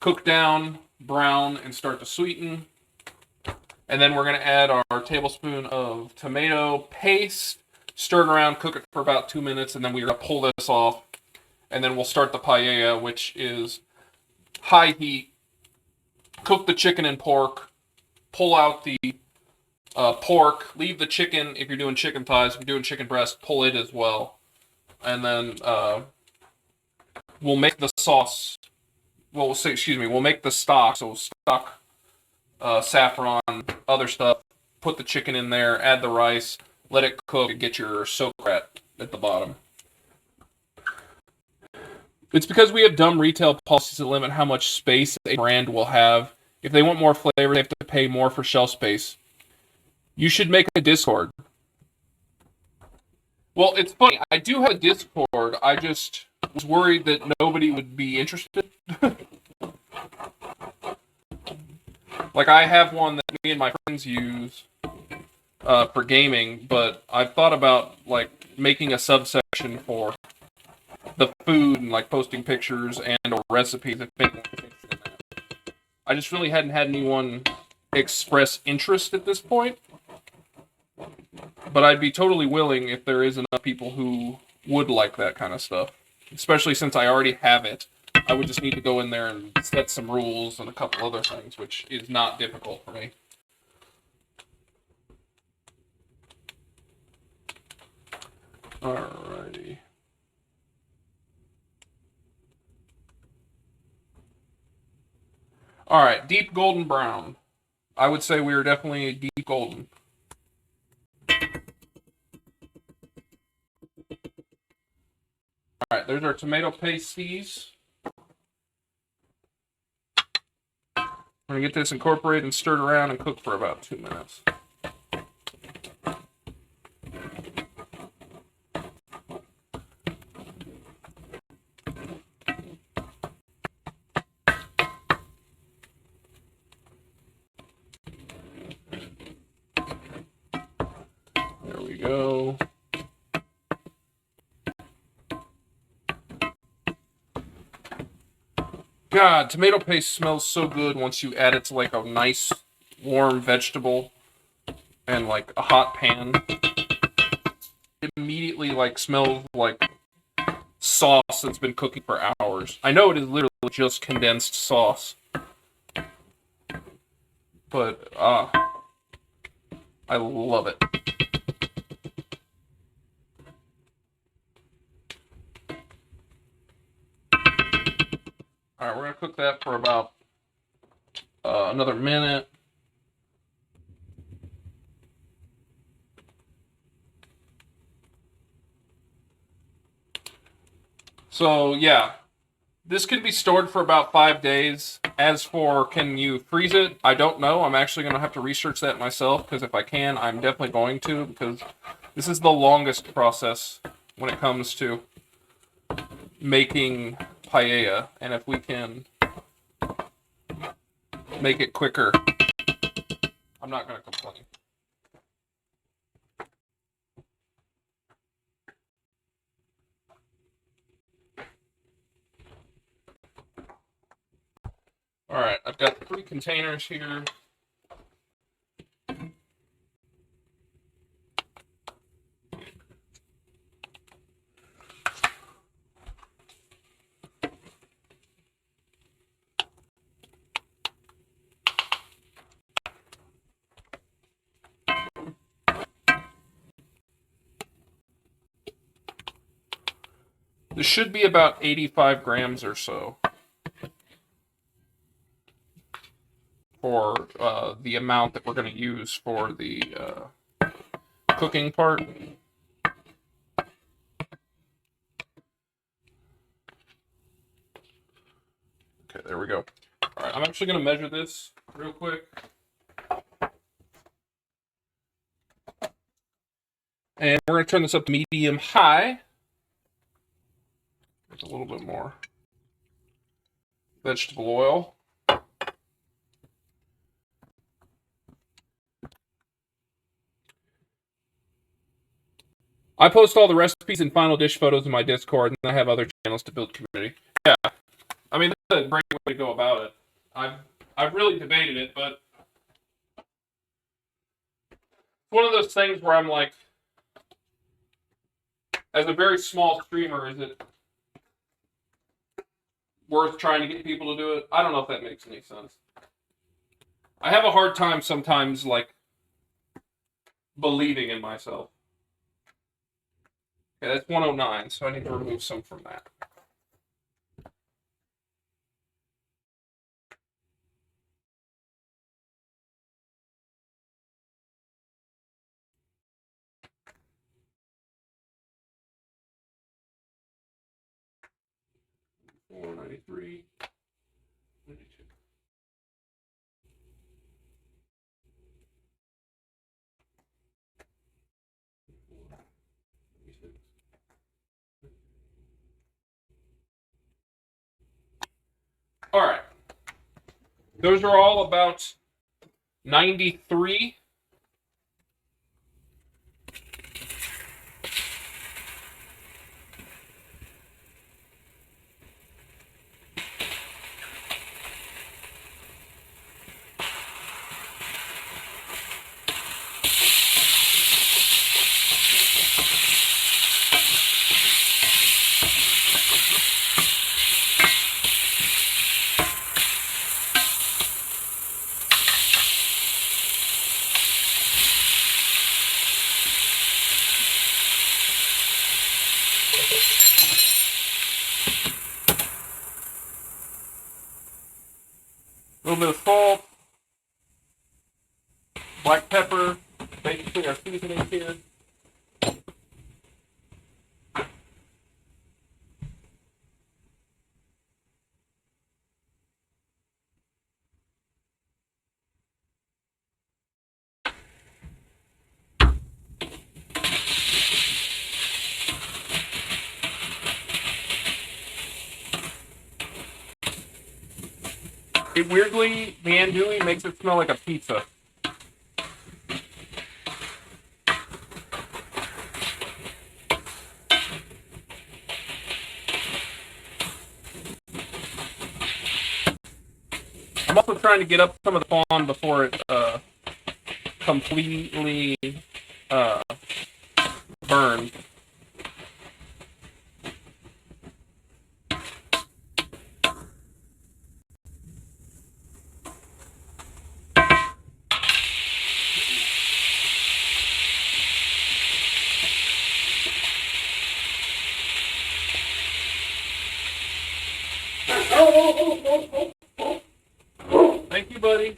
cook down, brown, and start to sweeten. And then we're going to add our tablespoon of tomato paste. Stir it around, cook it for about 2 minutes, and then we're going to pull this off. And then we'll start the paella, which is high heat. Cook the chicken and pork. Pull out the pork. Leave the chicken if you're doing chicken thighs. If you're doing chicken breast, pull it as well. And then we'll make the sauce. Well, we'll make the stock. So stock, saffron, other stuff. Put the chicken in there. Add the rice. Let it cook and get your socarrat at the bottom. It's because we have dumb retail policies that limit how much space a brand will have. If they want more flavor, they have to pay more for shelf space. You should make a Discord. Well, it's funny. I do have a Discord. I just was worried that nobody would be interested. Like, I have one that me and my friends use for gaming, but I've thought about, like, making a subsection for the food and, like, posting pictures and or recipes. I just really hadn't had anyone express interest at this point. But I'd be totally willing if there is enough people who would like that kind of stuff. Especially since I already have it. I would just need to go in there and set some rules and a couple other things, which is not difficult for me. Alrighty. Alright, deep golden brown. I would say we are definitely deep golden. Alright, there's our tomato pasties. We're going to get this incorporated and stirred around and cooked for about 2 minutes. There we go. God, tomato paste smells so good once you add it to like a nice warm vegetable and like a hot pan. It immediately like smells like sauce that's been cooking for hours. I know it is literally just condensed sauce. But I love it. Alright, we're going to cook that for about another minute. So, yeah. This can be stored for about 5 days. As for can you freeze it, I don't know. I'm actually going to have to research that myself, because if I can, I'm definitely going to, because this is the longest process when it comes to making paella, and if we can make it quicker, I'm not going to complain. Alright, I've got 3 containers here. This should be about 85 grams or so for the amount that we're going to use for the cooking part. Okay, there we go. All right, I'm actually going to measure this real quick. And we're going to turn this up to medium high. There's a little bit more vegetable oil. I post all the recipes and final dish photos in my Discord, and I have other channels to build community. Yeah, I mean, that's a great way to go about it. I've really debated it, but it's one of those things where I'm like, as a very small streamer, is it worth trying to get people to do it? I don't know if that makes any sense. I have a hard time sometimes, like, believing in myself. Okay, that's 109, so I need to remove some from that. $4.93. 92. All right. Those are all about 93. A little bit of salt, black pepper, basically our seasoning here. It weirdly, the andouille makes it smell like a pizza. I'm also trying to get up some of the fawn before it completely burns. Thank you, buddy.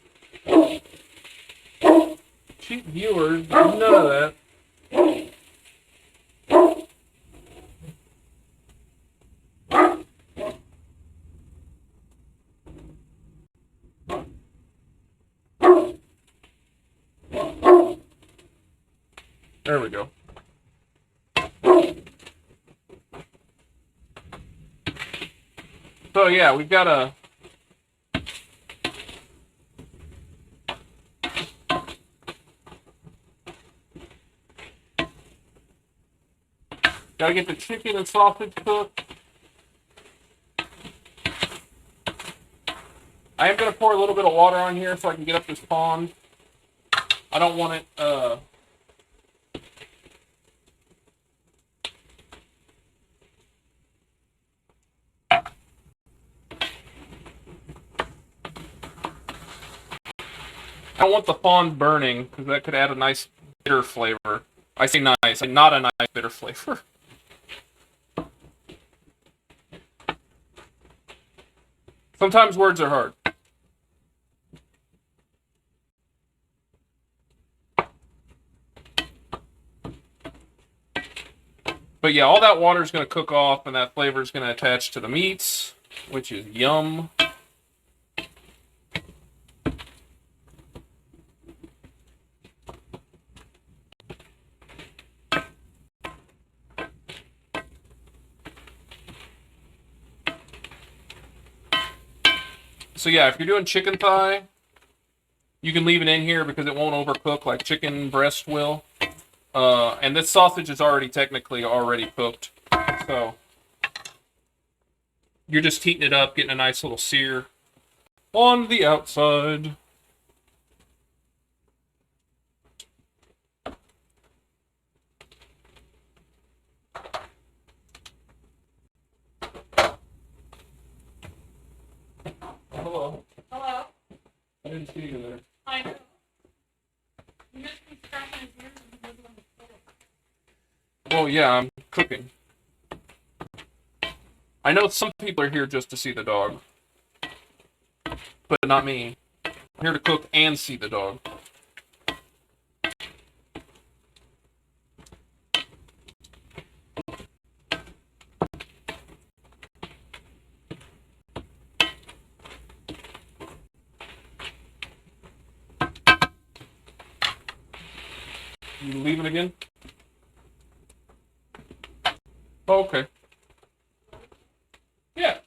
Cheap viewers, none of that. There we go. So yeah, we've got a gotta get the chicken and sausage cooked. I am going to pour a little bit of water on here so I can get up this pond. I don't want it, I don't want the pond burning, because that could add a nice bitter flavor. I say nice, not a nice bitter flavor. Sometimes words are hard. But yeah, all that water is going to cook off, and that flavor is going to attach to the meats, which is yum. So yeah, if you're doing chicken thigh, you can leave it in here because it won't overcook like chicken breast will. And this sausage is technically already cooked. So you're just heating it up, getting a nice little sear on the outside. Hello. Hello. I didn't see you there. I know. You must be scratching his ears in the middle of the floor. Well, yeah, I'm cooking. I know some people are here just to see the dog. But not me. I'm here to cook and see the dog. You leave it again? Oh, okay. Yeah.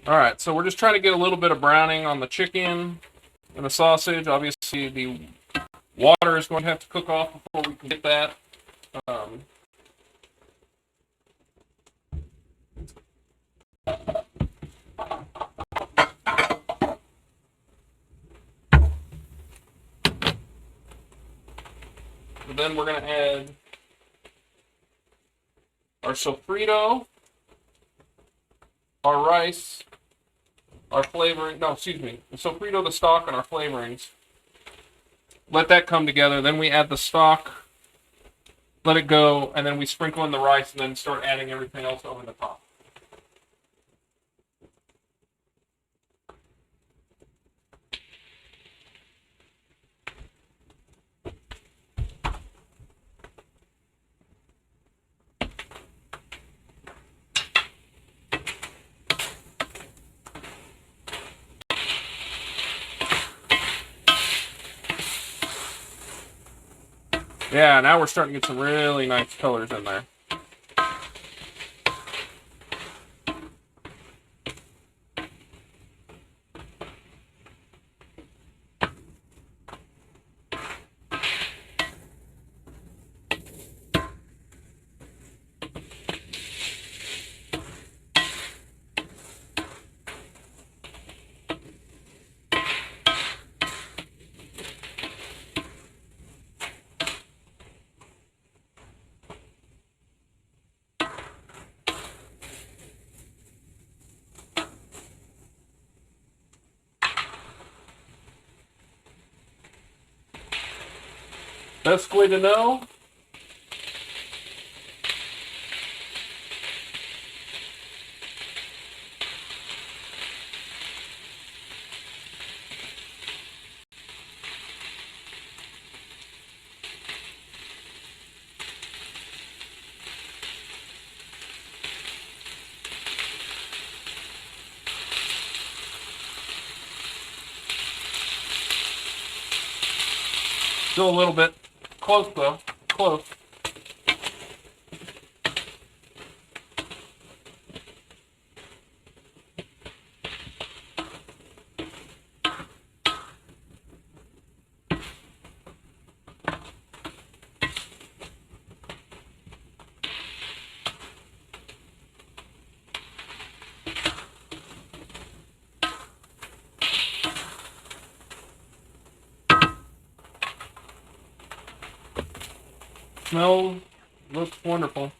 Alright, so we're just trying to get a little bit of browning on the chicken and the sausage. Obviously, the water is going to have to cook off before we can get that. But then we're going to add our sofrito, our rice, our flavoring, no, excuse me, the sofrito, the stock, and our flavorings. Let that come together, then we add the stock, let it go, and then we sprinkle in the rice, and then start adding everything else over the top. Yeah, now we're starting to get some really nice colors in there. Best way to know? Still a little bit close though. Close. Smell looks wonderful.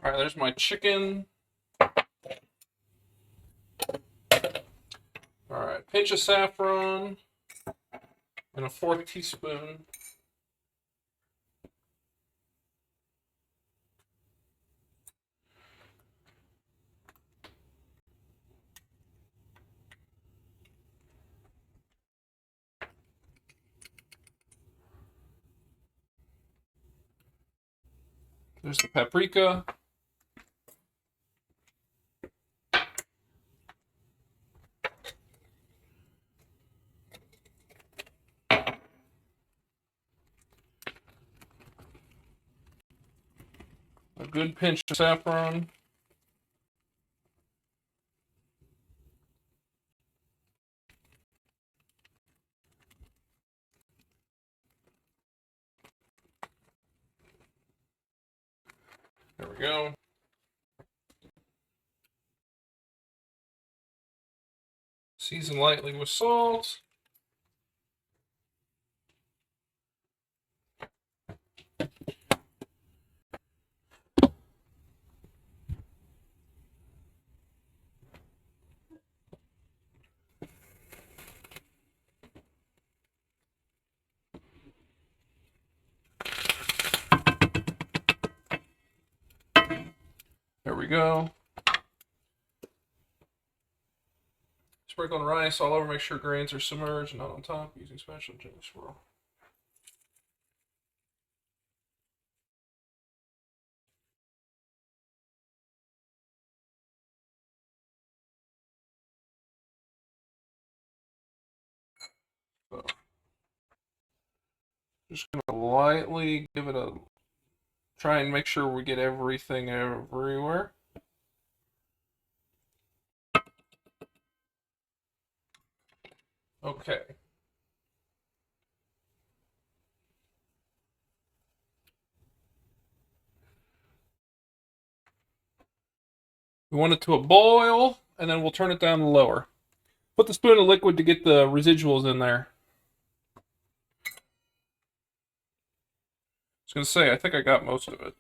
All right, there's my chicken. All right, pinch of saffron and a 4th teaspoon. There's the paprika. A good pinch of saffron. There we go. Season lightly with salt. There we go. Sprinkle on rice all over, make sure grains are submerged and not on top, using spatula gently swirl. So, just gonna lightly give it a, try and make sure we get everything everywhere. Okay. We want it to a boil, and then we'll turn it down lower. Put the spoon of liquid to get the residuals in there. I was gonna say, I think I got most of it.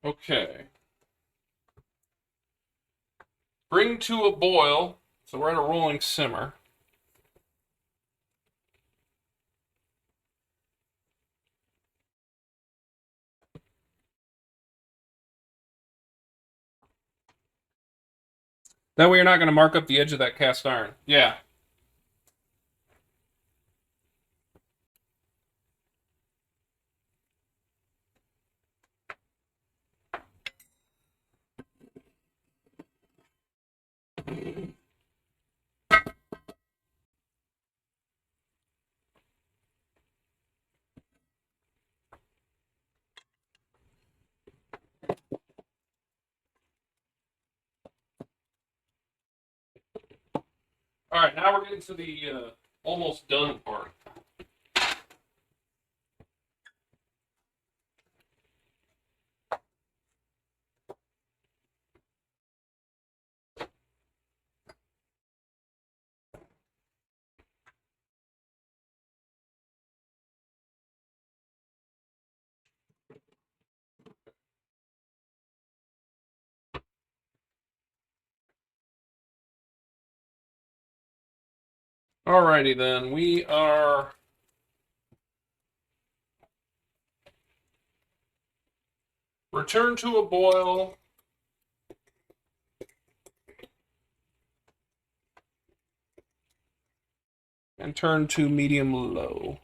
Okay. Bring to a boil. So we're at a rolling simmer. That way you're not going to mark up the edge of that cast iron. Yeah. All right, now we're getting to the almost done part. Alrighty then, we are return to a boil. And turn to medium low.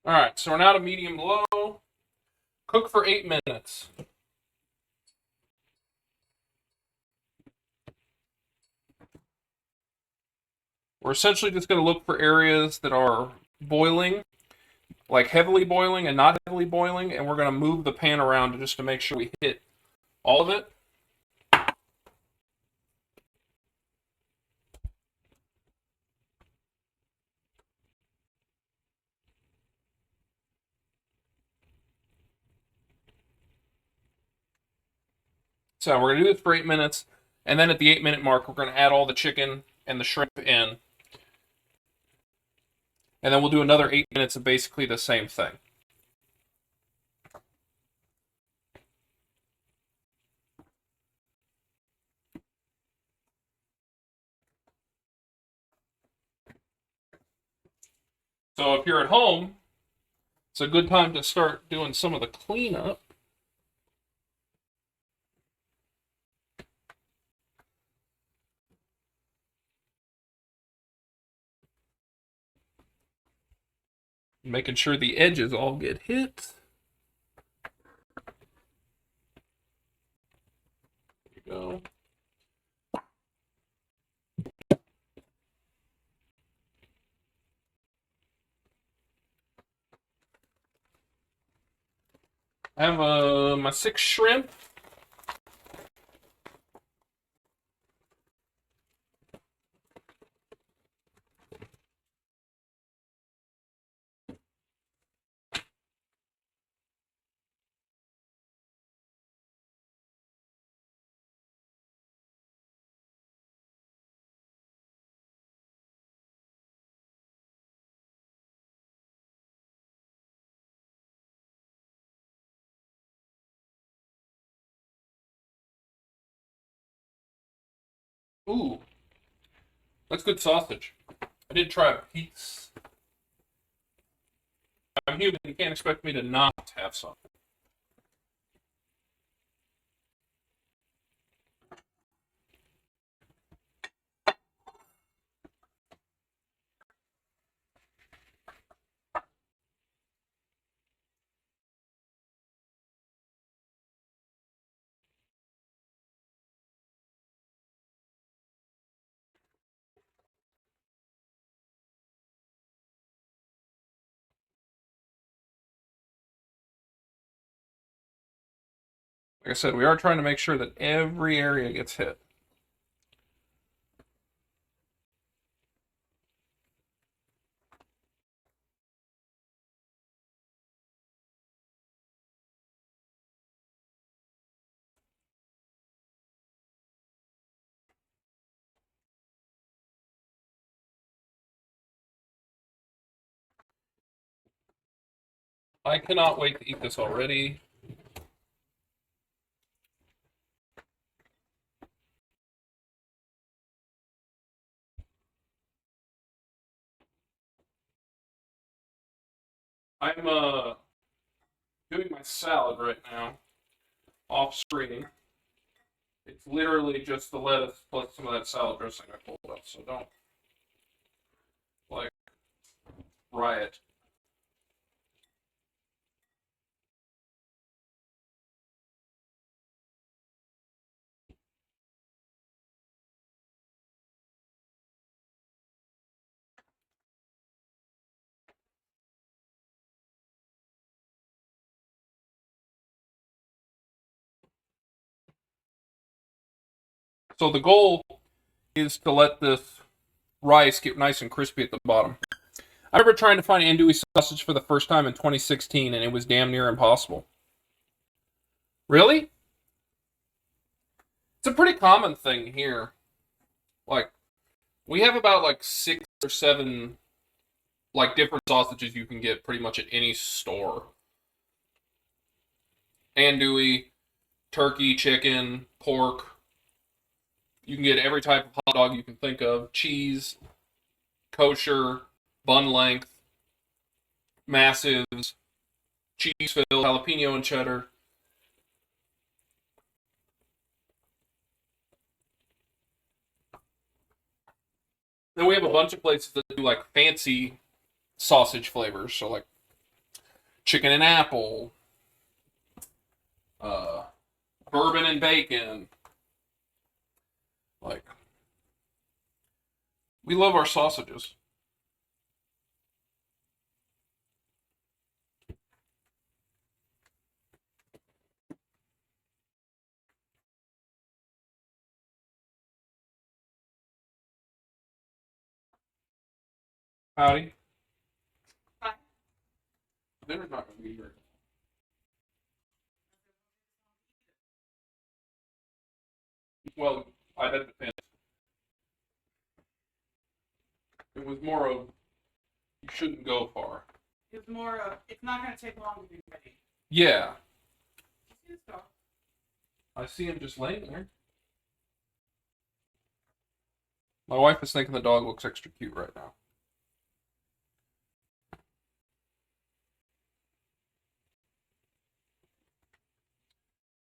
Alright, so we're now to medium low. Cook for 8 minutes. We're essentially just going to look for areas that are boiling, like heavily boiling and not heavily boiling, and we're going to move the pan around just to make sure we hit all of it. So we're going to do this for 8 minutes, and then at the 8-minute mark, we're going to add all the chicken and the shrimp in. And then we'll do another 8 minutes of basically the same thing. So if you're at home, it's a good time to start doing some of the cleanup. Making sure the edges all get hit. There you go. I have my 6 shrimp. Ooh, that's good sausage. I did try a piece. I'm human. You can't expect me to not have some. Like I said, we are trying to make sure that every area gets hit. I cannot wait to eat this already. I'm doing my salad right now, off screen. It's literally just the lettuce plus some of that salad dressing I pulled up, so don't like riot. So the goal is to let this rice get nice and crispy at the bottom. I remember trying to find andouille sausage for the first time in 2016, and it was damn near impossible. Really? It's a pretty common thing here. Like, we have about like 6 or 7 like different sausages you can get pretty much at any store. Andouille, turkey, chicken, pork. You can get every type of hot dog you can think of. Cheese, kosher, bun length, massives, cheese filled, jalapeno and cheddar. Then we have a bunch of places that do like fancy sausage flavors. So like chicken and apple, uh, bourbon and bacon. Like, we love our sausages. Howdy. Hi. Dinner's not going to be here. Well, that depends. It was more of, you shouldn't go far. It's more of, it's not going to take long to be ready. Yeah. See this dog? I see him just laying there. My wife is thinking the dog looks extra cute right now.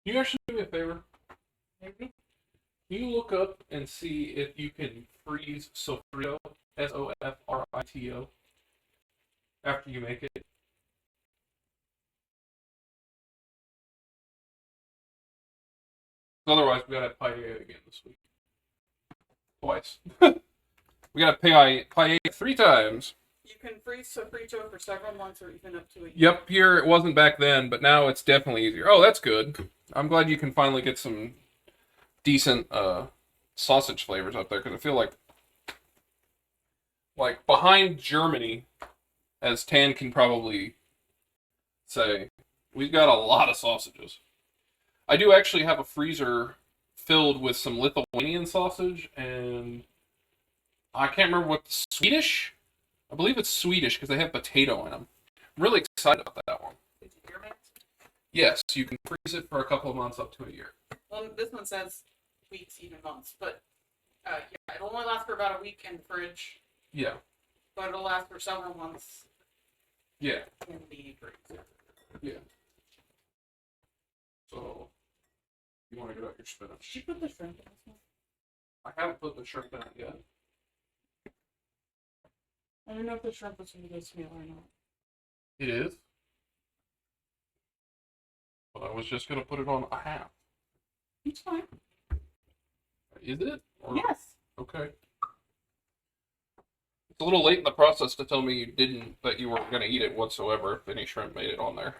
Can you actually do me a favor? Maybe. Can you look up and see if you can freeze sofrito, Sofrito, after you make it? Otherwise, we gotta paella again this week. Twice. We gotta paella 3 times. You can freeze sofrito for several months or even up to a year. Yep, here it wasn't back then, but now it's definitely easier. Oh, that's good. I'm glad you can finally get some decent sausage flavors up there, because I feel like behind Germany, as Tan can probably say, we've got a lot of sausages. I do actually have a freezer filled with some Lithuanian sausage, and I can't remember what, Swedish? I believe it's Swedish because they have potato in them. I'm really excited about that one. Is it year mix? Yes, you can freeze it for a couple of months up to a year. Well, this one says weeks, even months, but yeah, it'll only last for about a week in the fridge, Yeah. but it'll last for several months Yeah. in the freezer. Yeah. So, you want to get out your spinach? Did you put the shrimp in this one? I haven't put the shrimp in it yet. I don't know if the shrimp was from this meal or not. It is. But I was just going to put it on a half. It's fine. Is it? Or... Yes. Okay. It's a little late in the process to tell me that you weren't going to eat it whatsoever if any shrimp made it on there.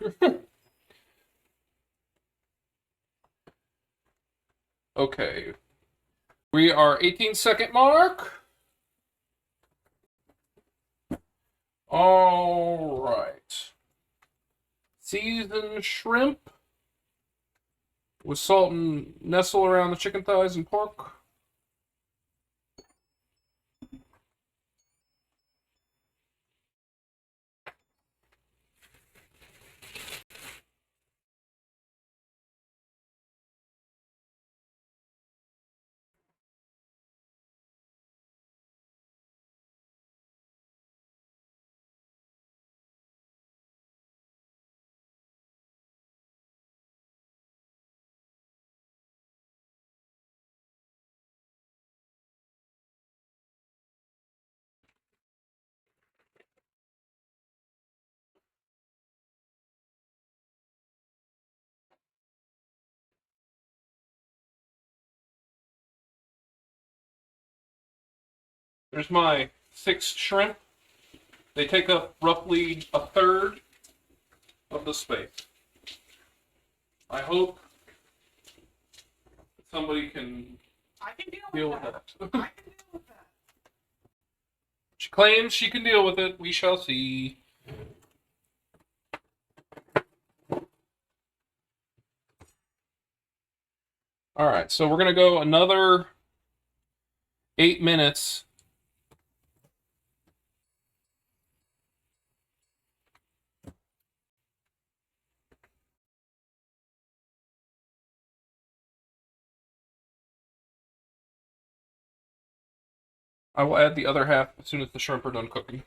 Okay. We are 18-second mark. All right. Seasoned shrimp with salt and nestle around the chicken thighs and pork. There's my 6 shrimp. They take up roughly a third of the space. I hope somebody can I can deal with with that. that. I can deal with that. She claims she can deal with it. We shall see. Alright, so we're going to go another 8 minutes. I will add the other half as soon as the shrimp are done cooking.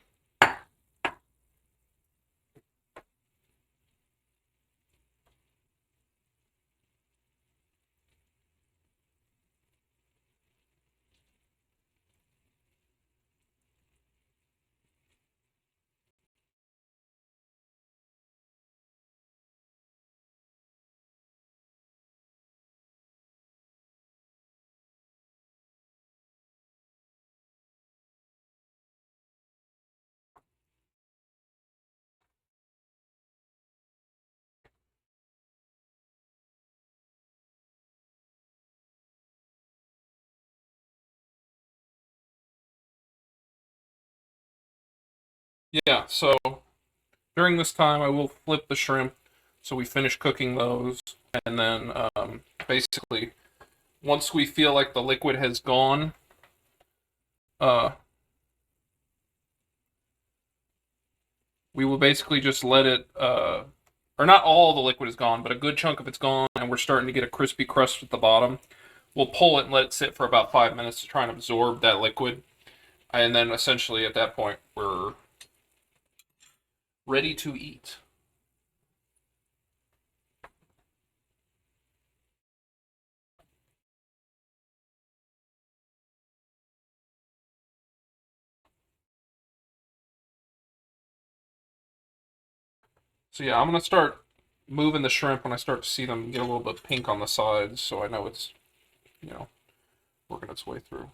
Yeah, so during this time I will flip the shrimp so we finish cooking those, and then basically once we feel like the liquid has gone, uh, we will basically just let it, or not all the liquid is gone, but a good chunk of it's gone, and we're starting to get a crispy crust at the bottom. We'll pull it and let it sit for about 5 minutes to try and absorb that liquid, and then essentially at that point we're ready to eat. So yeah, I'm gonna start moving the shrimp when I start to see them get a little bit pink on the sides, so I know it's, you know, working its way through.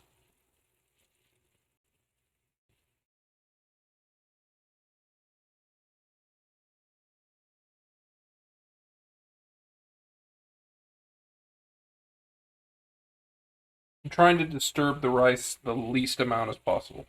I'm trying to disturb the rice the least amount as possible.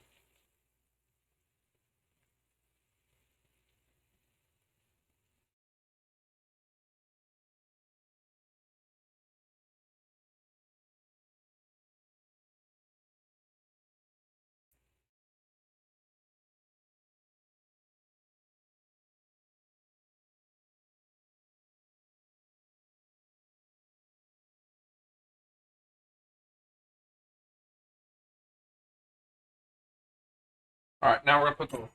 All right, now we're gonna put the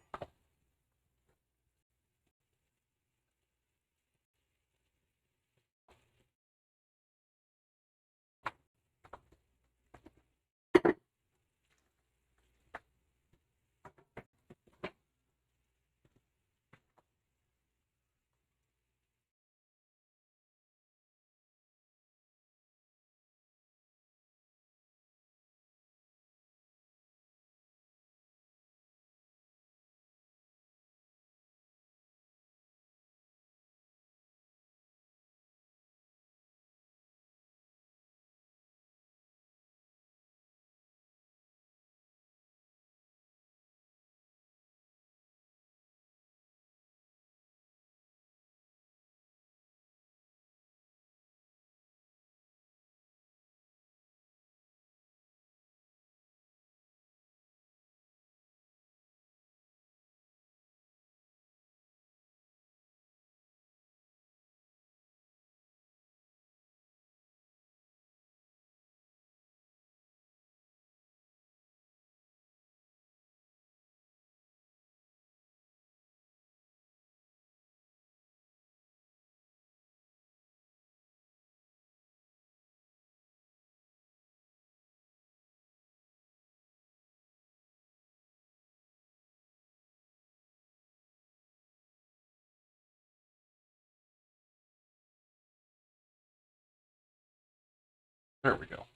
there we go.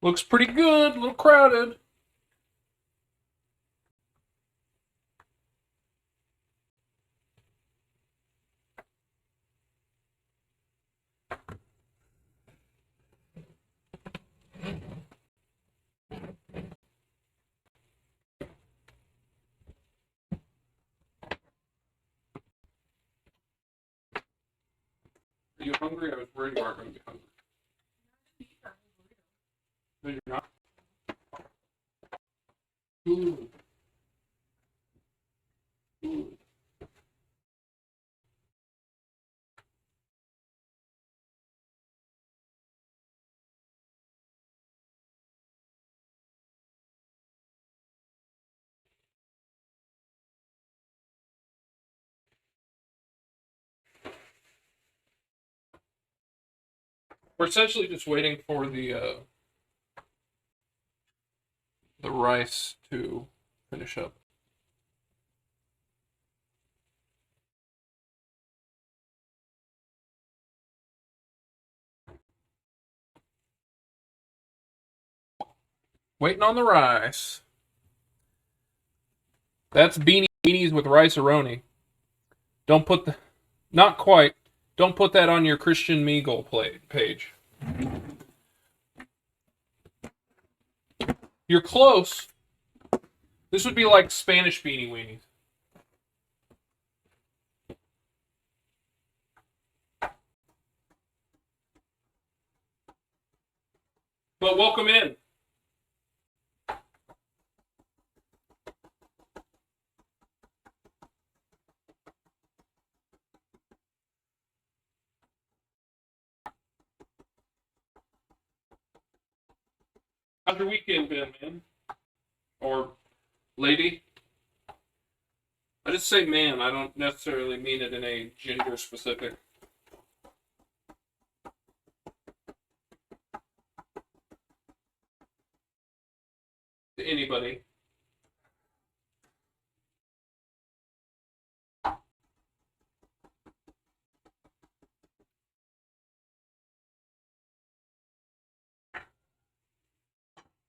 Looks pretty good, a little crowded. Are you hungry? I was worried you weren't going to be hungry. No, you're not. Ooh. Ooh. We're essentially just waiting for the rice to finish up. Waiting on the rice. That's beanies with rice-a-roni. Don't put the... Not quite. Don't put that on your Christian Meagle page. You're close. This would be like Spanish beanie weenies. But welcome in. How's your weekend been, man? Or lady? I just say man. I don't necessarily mean it in a gender specific. To anybody.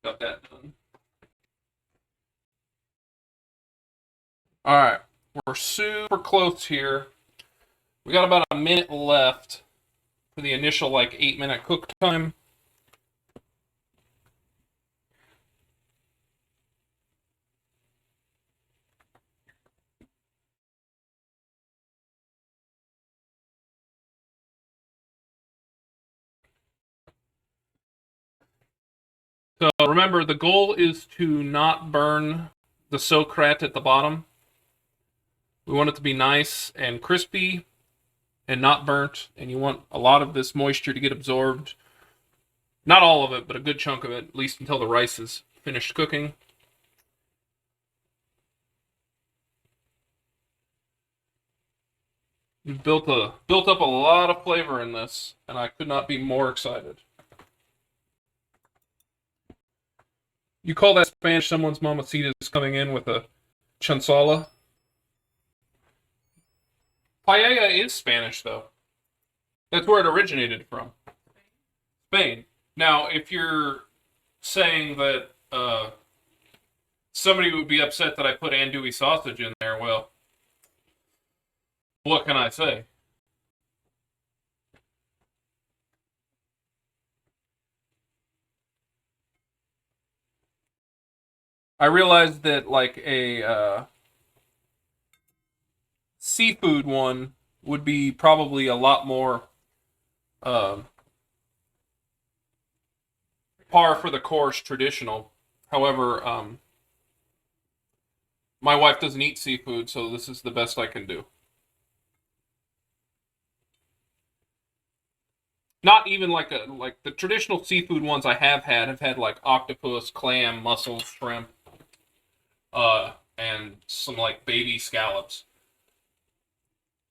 Got that done. Alright. We're super close here. We got about a minute left for the initial, 8-minute cook time. So remember, the goal is to not burn the socarrat at the bottom. We want it to be nice and crispy and not burnt, and you want a lot of this moisture to get absorbed. Not all of it, but a good chunk of it, at least until the rice is finished cooking. We've built up a lot of flavor in this, and I could not be more excited. You call that Spanish someone's mamacitas coming in with a chancala? Paella is Spanish, though. That's where it originated from. Spain. Now, if you're saying that somebody would be upset that I put Andouille Sausage in there, well, what can I say? I realized that, a seafood one would be probably a lot more par for the course traditional. However, my wife doesn't eat seafood, so this is the best I can do. Not even like the traditional seafood ones I have had octopus, clam, mussels, shrimp, and some baby scallops.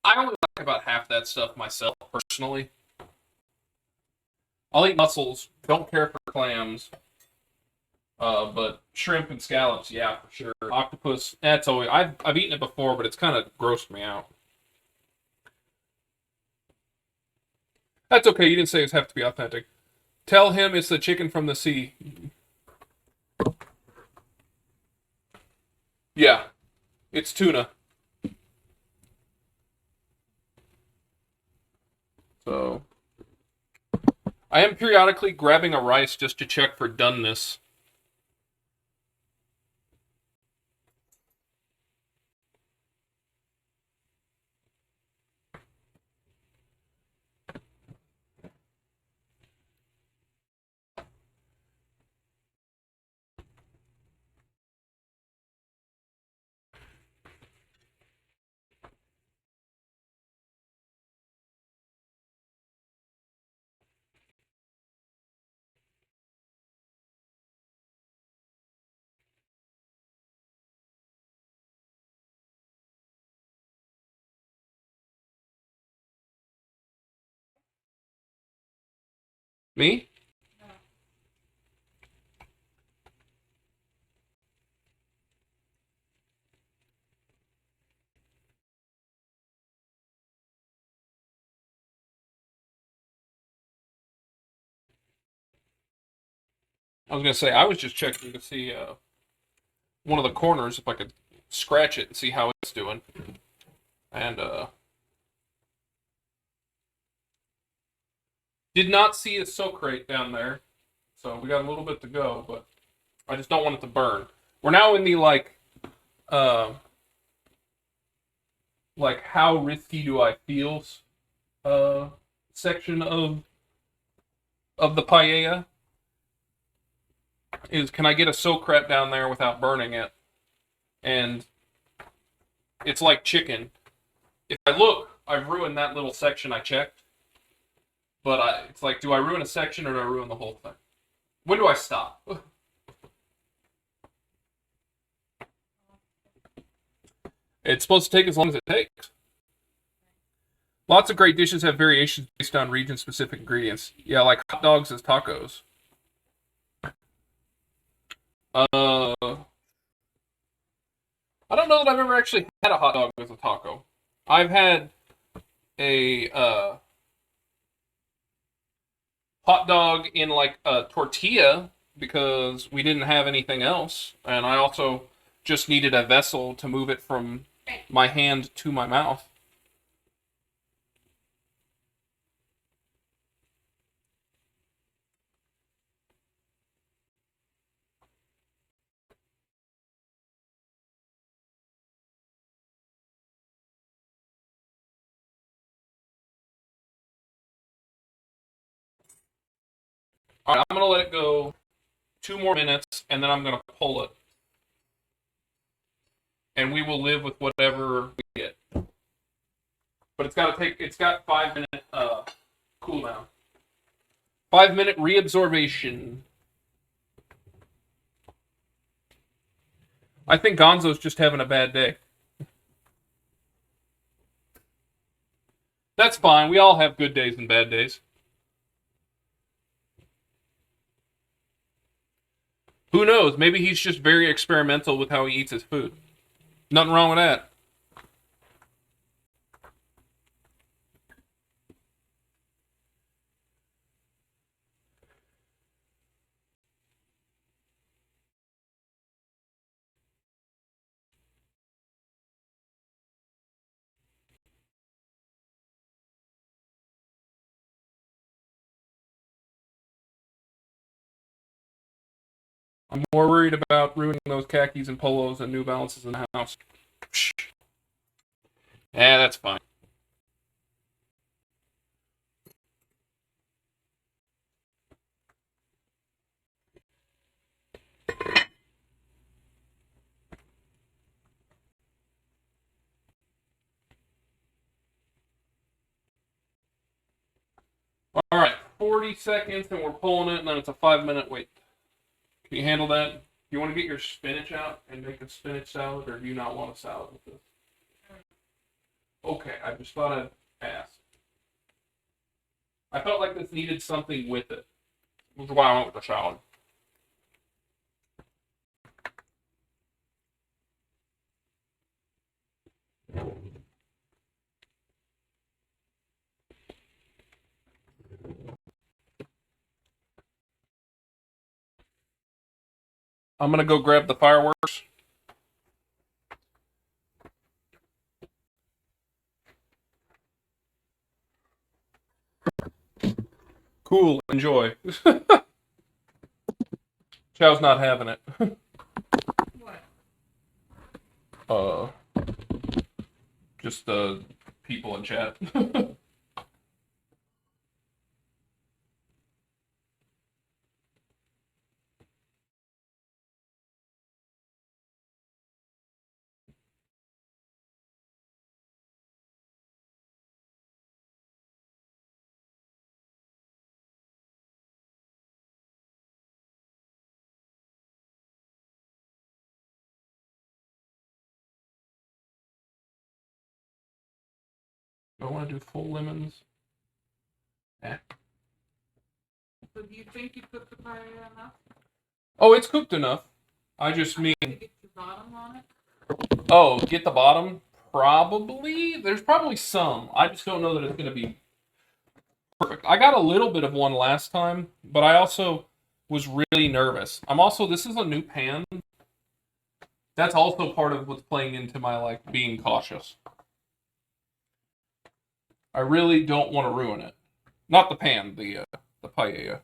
I only like about half that stuff myself, personally. I'll eat mussels, don't care for clams, but shrimp and scallops, yeah, for sure. Octopus, that's always, I've eaten it before, but it's kind of grossed me out. That's okay, you didn't say it have to be authentic. Tell him it's the chicken from the sea. Yeah, it's tuna. So, I am periodically grabbing a rice just to check for doneness. Me? No. I was gonna say I was just checking to see one of the corners if I could scratch it and see how it's doing, and did not see a socarrat down there, so we got a little bit to go, but I just don't want it to burn. We're now in the uh, like how risky do I feel section of the paella. Is can I get a socarrat down there without burning it? And it's like chicken. If I look, I've ruined that little section I checked. But it's like, do I ruin a section or do I ruin the whole thing? When do I stop? It's supposed to take as long as it takes. Lots of great dishes have variations based on region-specific ingredients. Yeah, like hot dogs as tacos. I don't know that I've ever actually had a hot dog as a taco. I've had a hot dog in like a tortilla because we didn't have anything else, and I also just needed a vessel to move it from my hand to my mouth. All right, I'm gonna let it go 2 more minutes, and then I'm gonna pull it, and we will live with whatever we get. But it's got 5 minute cooldown, 5 minute reabsorption. I think Gonzo's just having a bad day. That's fine. We all have good days and bad days. Who knows? Maybe he's just very experimental with how he eats his food. Nothing wrong with that. I'm more worried about ruining those khakis and polos and New Balances in the house. Yeah, that's fine. All right, 40 seconds, and we're pulling it, and then it's a 5 minute wait. Can you handle that? Do you want to get your spinach out and make a spinach salad, or do you not want a salad with this? Okay, I just thought I'd ask. I felt like this needed something with it. Which is why I went with the salad. I'm gonna go grab the fireworks. Cool, enjoy. Chow's not having it. What? Just the people in chat. Do I want to do full lemons? Eh. So do you think you cooked the paella enough? Oh, it's cooked enough. I just mean... Get your bottom on it? Oh, get the bottom? Probably. There's probably some. I just don't know that it's going to be perfect. I got a little bit of one last time, but I also was really nervous. This is a new pan. That's also part of what's playing into my, like, being cautious. I really don't want to ruin it. Not the pan, the paella.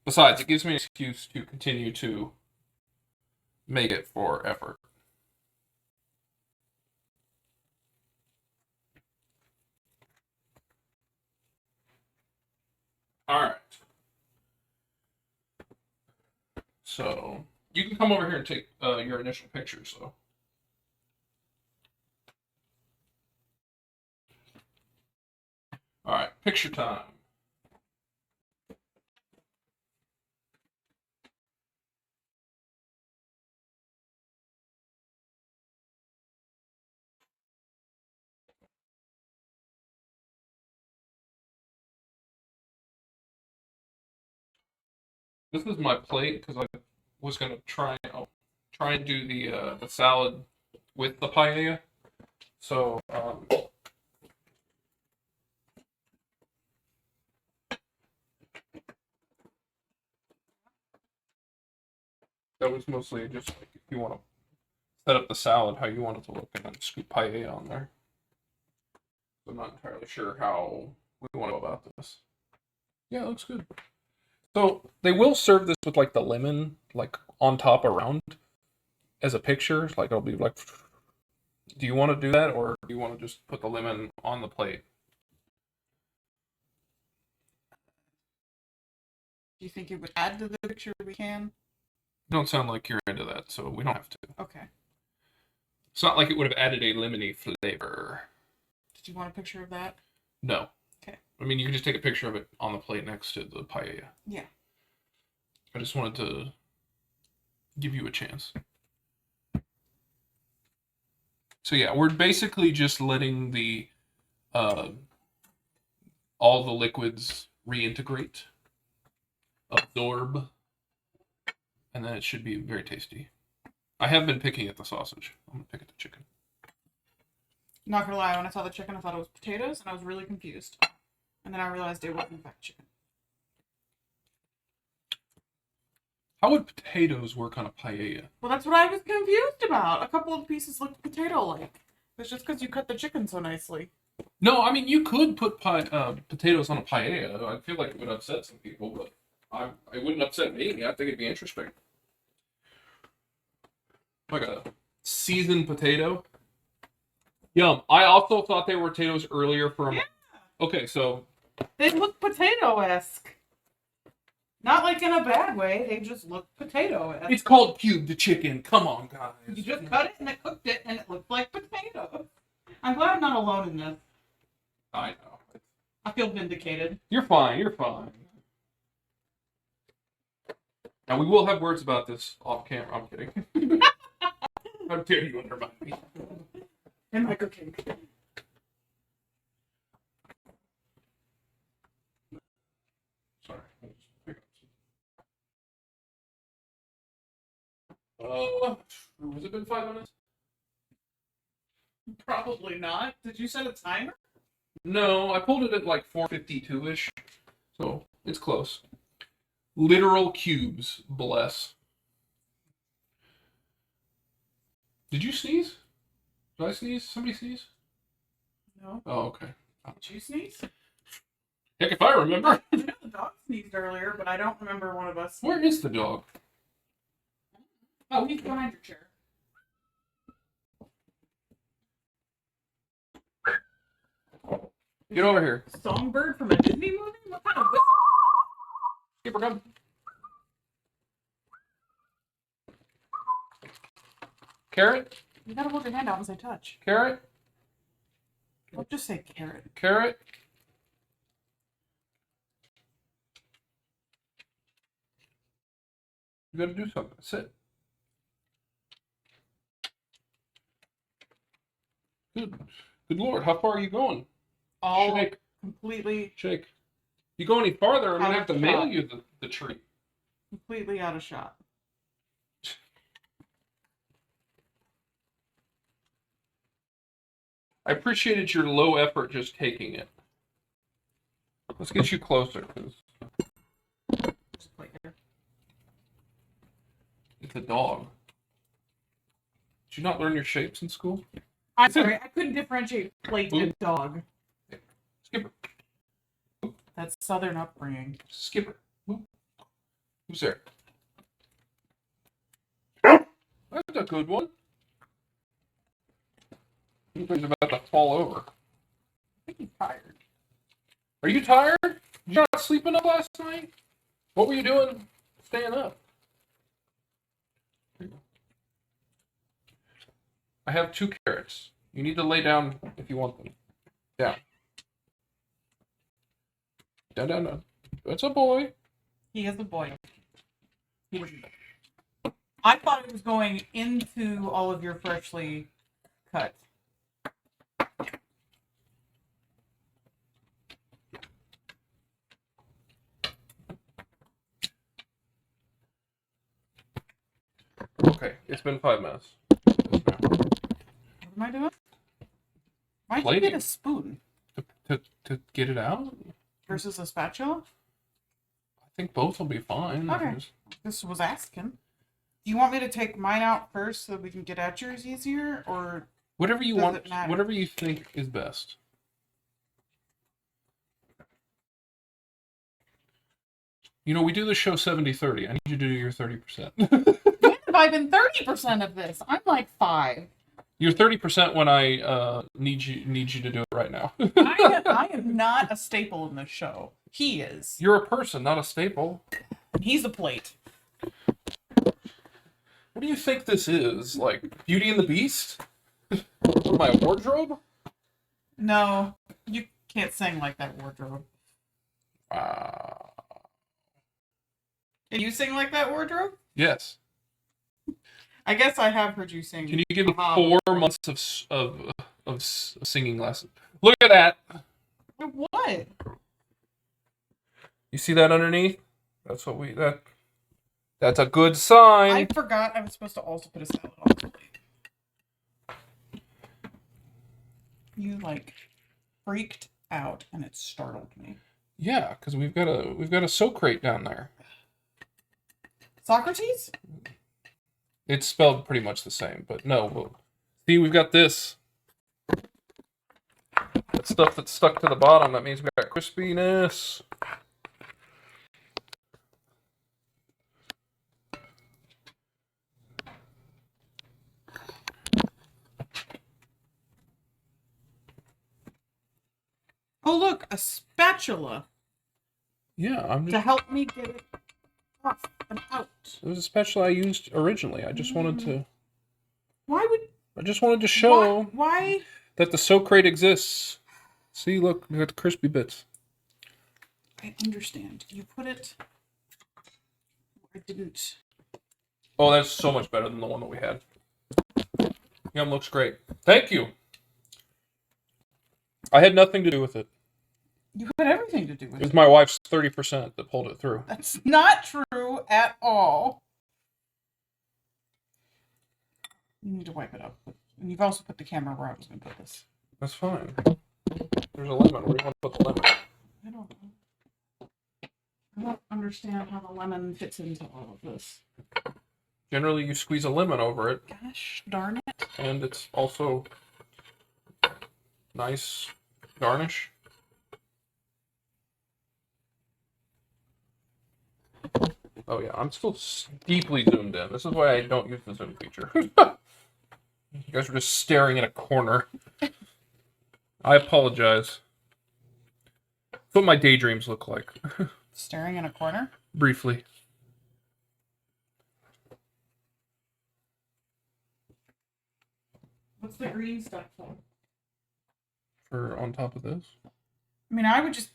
Besides, it gives me an excuse to continue to make it for effort. All right. So, you can come over here and take your initial pictures, though. All right, picture time. This is my plate because I was gonna try and do the salad with the paella. So that was mostly just like if you want to set up the salad how you want it to look, and then scoop paella on there. I'm not entirely sure how we want to go about this. Yeah, it looks good. So they will serve this with like the lemon like on top around as a picture. Like it'll be like. Do you want to do that, or do you want to just put the lemon on the plate? Do you think it would add to the picture we can? Don't sound like you're into that, so we don't have to. Okay. It's not like it would have added a lemony flavor. Did you want a picture of that? No. Okay. I mean, you can just take a picture of it on the plate next to the paella. Yeah. I just wanted to give you a chance. So yeah, we're basically just letting the all the liquids reintegrate, absorb, and then it should be very tasty. I have been picking at the sausage. I'm gonna pick at the chicken. Not gonna lie, when I saw the chicken, I thought it was potatoes, and I was really confused. And then I realized it wasn't in fact chicken. How would potatoes work on a paella? Well, that's what I was confused about. A couple of pieces looked potato-like. It's just because you cut the chicken so nicely. No, I mean, you could put potatoes on a paella. I feel like it would upset some people, but it wouldn't upset me. I think it'd be interesting. Like a seasoned potato. Yum. I also thought they were potatoes earlier for a moment. Okay, so... They look potato-esque. Not like in a bad way, they just look potato-esque. It's called cubed chicken. Come on, guys. You just cut it and it cooked it and it looked like potatoes. I'm glad I'm not alone in this. I know. I feel vindicated. You're fine, you're fine. Now, we will have words about this off camera. I'm kidding. How dare you undermine me? And my cooking. Sorry. Has it been 5 minutes? Probably not. Did you set a timer? No, I pulled it at like 4:52-ish, so it's close. Literal cubes, bless. Did you sneeze? Did I sneeze? Somebody sneeze? No. Oh, okay. Did you sneeze? Heck, if I remember. I know the dog sneezed earlier, but I don't remember one of us. Where is the dog? Oh, he's behind your chair. Get over here. Songbird from a Disney movie? What kind of whistle? Skipper, come. Carrot? You gotta hold your hand out and say touch. Carrot? Don't just say carrot. Carrot? You gotta do something. Sit. Good Lord, how far are you going? All Shake. completely, Shake. You go any farther, I'm gonna have to Out of mail shot. you the treat. completely out of shot. I appreciated your low effort just taking it. Let's get you closer, because Just play here. it's a dog. Did you not learn your shapes in school? I'm sorry, I couldn't differentiate plate and dog. Skipper. That's Southern upbringing. Skipper. Who's there? That's a good one. He's about to fall over. I think he's tired. Are you tired? Did you not sleep enough last night? What were you doing staying up? I have 2 carrots. You need to lay down if you want them. Down. Down. That's a boy. He is a boy. I thought it was going into all of your freshly cut. Okay, it's been 5 minutes. What am I doing? Why'd you Plating. get a spoon To get it out? versus a spatula? I think both will be fine. Okay. This was asking. Do you want me to take mine out first so that we can get at yours easier, or Whatever you Does want, it matter? whatever you think is best. You know, we do the show 70-30. I need you to do your 30%. when have I been 30% of this? I'm like 5. You're 30% when I need you to do it right now. I am not a staple in this show. He is. You're a person, not a staple. He's a plate. What do you think this is? Like Beauty and the Beast? My wardrobe? No, you can't sing like that, wardrobe. Can you sing like that, wardrobe? Yes. I guess I have heard you sing. Can you give me Aha. 4 months of singing lessons? Look at that. What? You see that underneath? That's what that's a good sign. I forgot I was supposed to also put a salad on the plate. You like freaked out and it startled me. Yeah, because we've got a socarrat down there. Socrates? It's spelled pretty much the same, but no. See, we've got this. That stuff that's stuck to the bottom. That means we got crispiness. Oh look, a spatula Yeah, I'm to just. help me get it off and out. It was a spatula I used originally. I just wanted to. Why would I just wanted to show why? that the socarrat exists. See, look, we got the crispy bits. I understand. You put it. I didn't. Oh, that's so much better than the one that we had. Yum, looks great. Thank you. I had nothing to do with it. You had everything to do with It was it. my wife's 30% that pulled it through. That's not true at all. You need to wipe it up. And you've also put the camera where I was going to put this. That's fine. There's a lemon. Where do you want to put the lemon? I don't know. I'm understand how the lemon fits into all of this. Generally, you squeeze a lemon over it, Gosh darn it. and it's also nice garnish. Oh yeah, I'm still deeply zoomed in. This is why I don't use the zoom feature. You guys are just staring at a corner. I apologize. That's what my daydreams look like. Staring in a corner? Briefly. What's the green stuff for? For on top of this? I mean, I would just...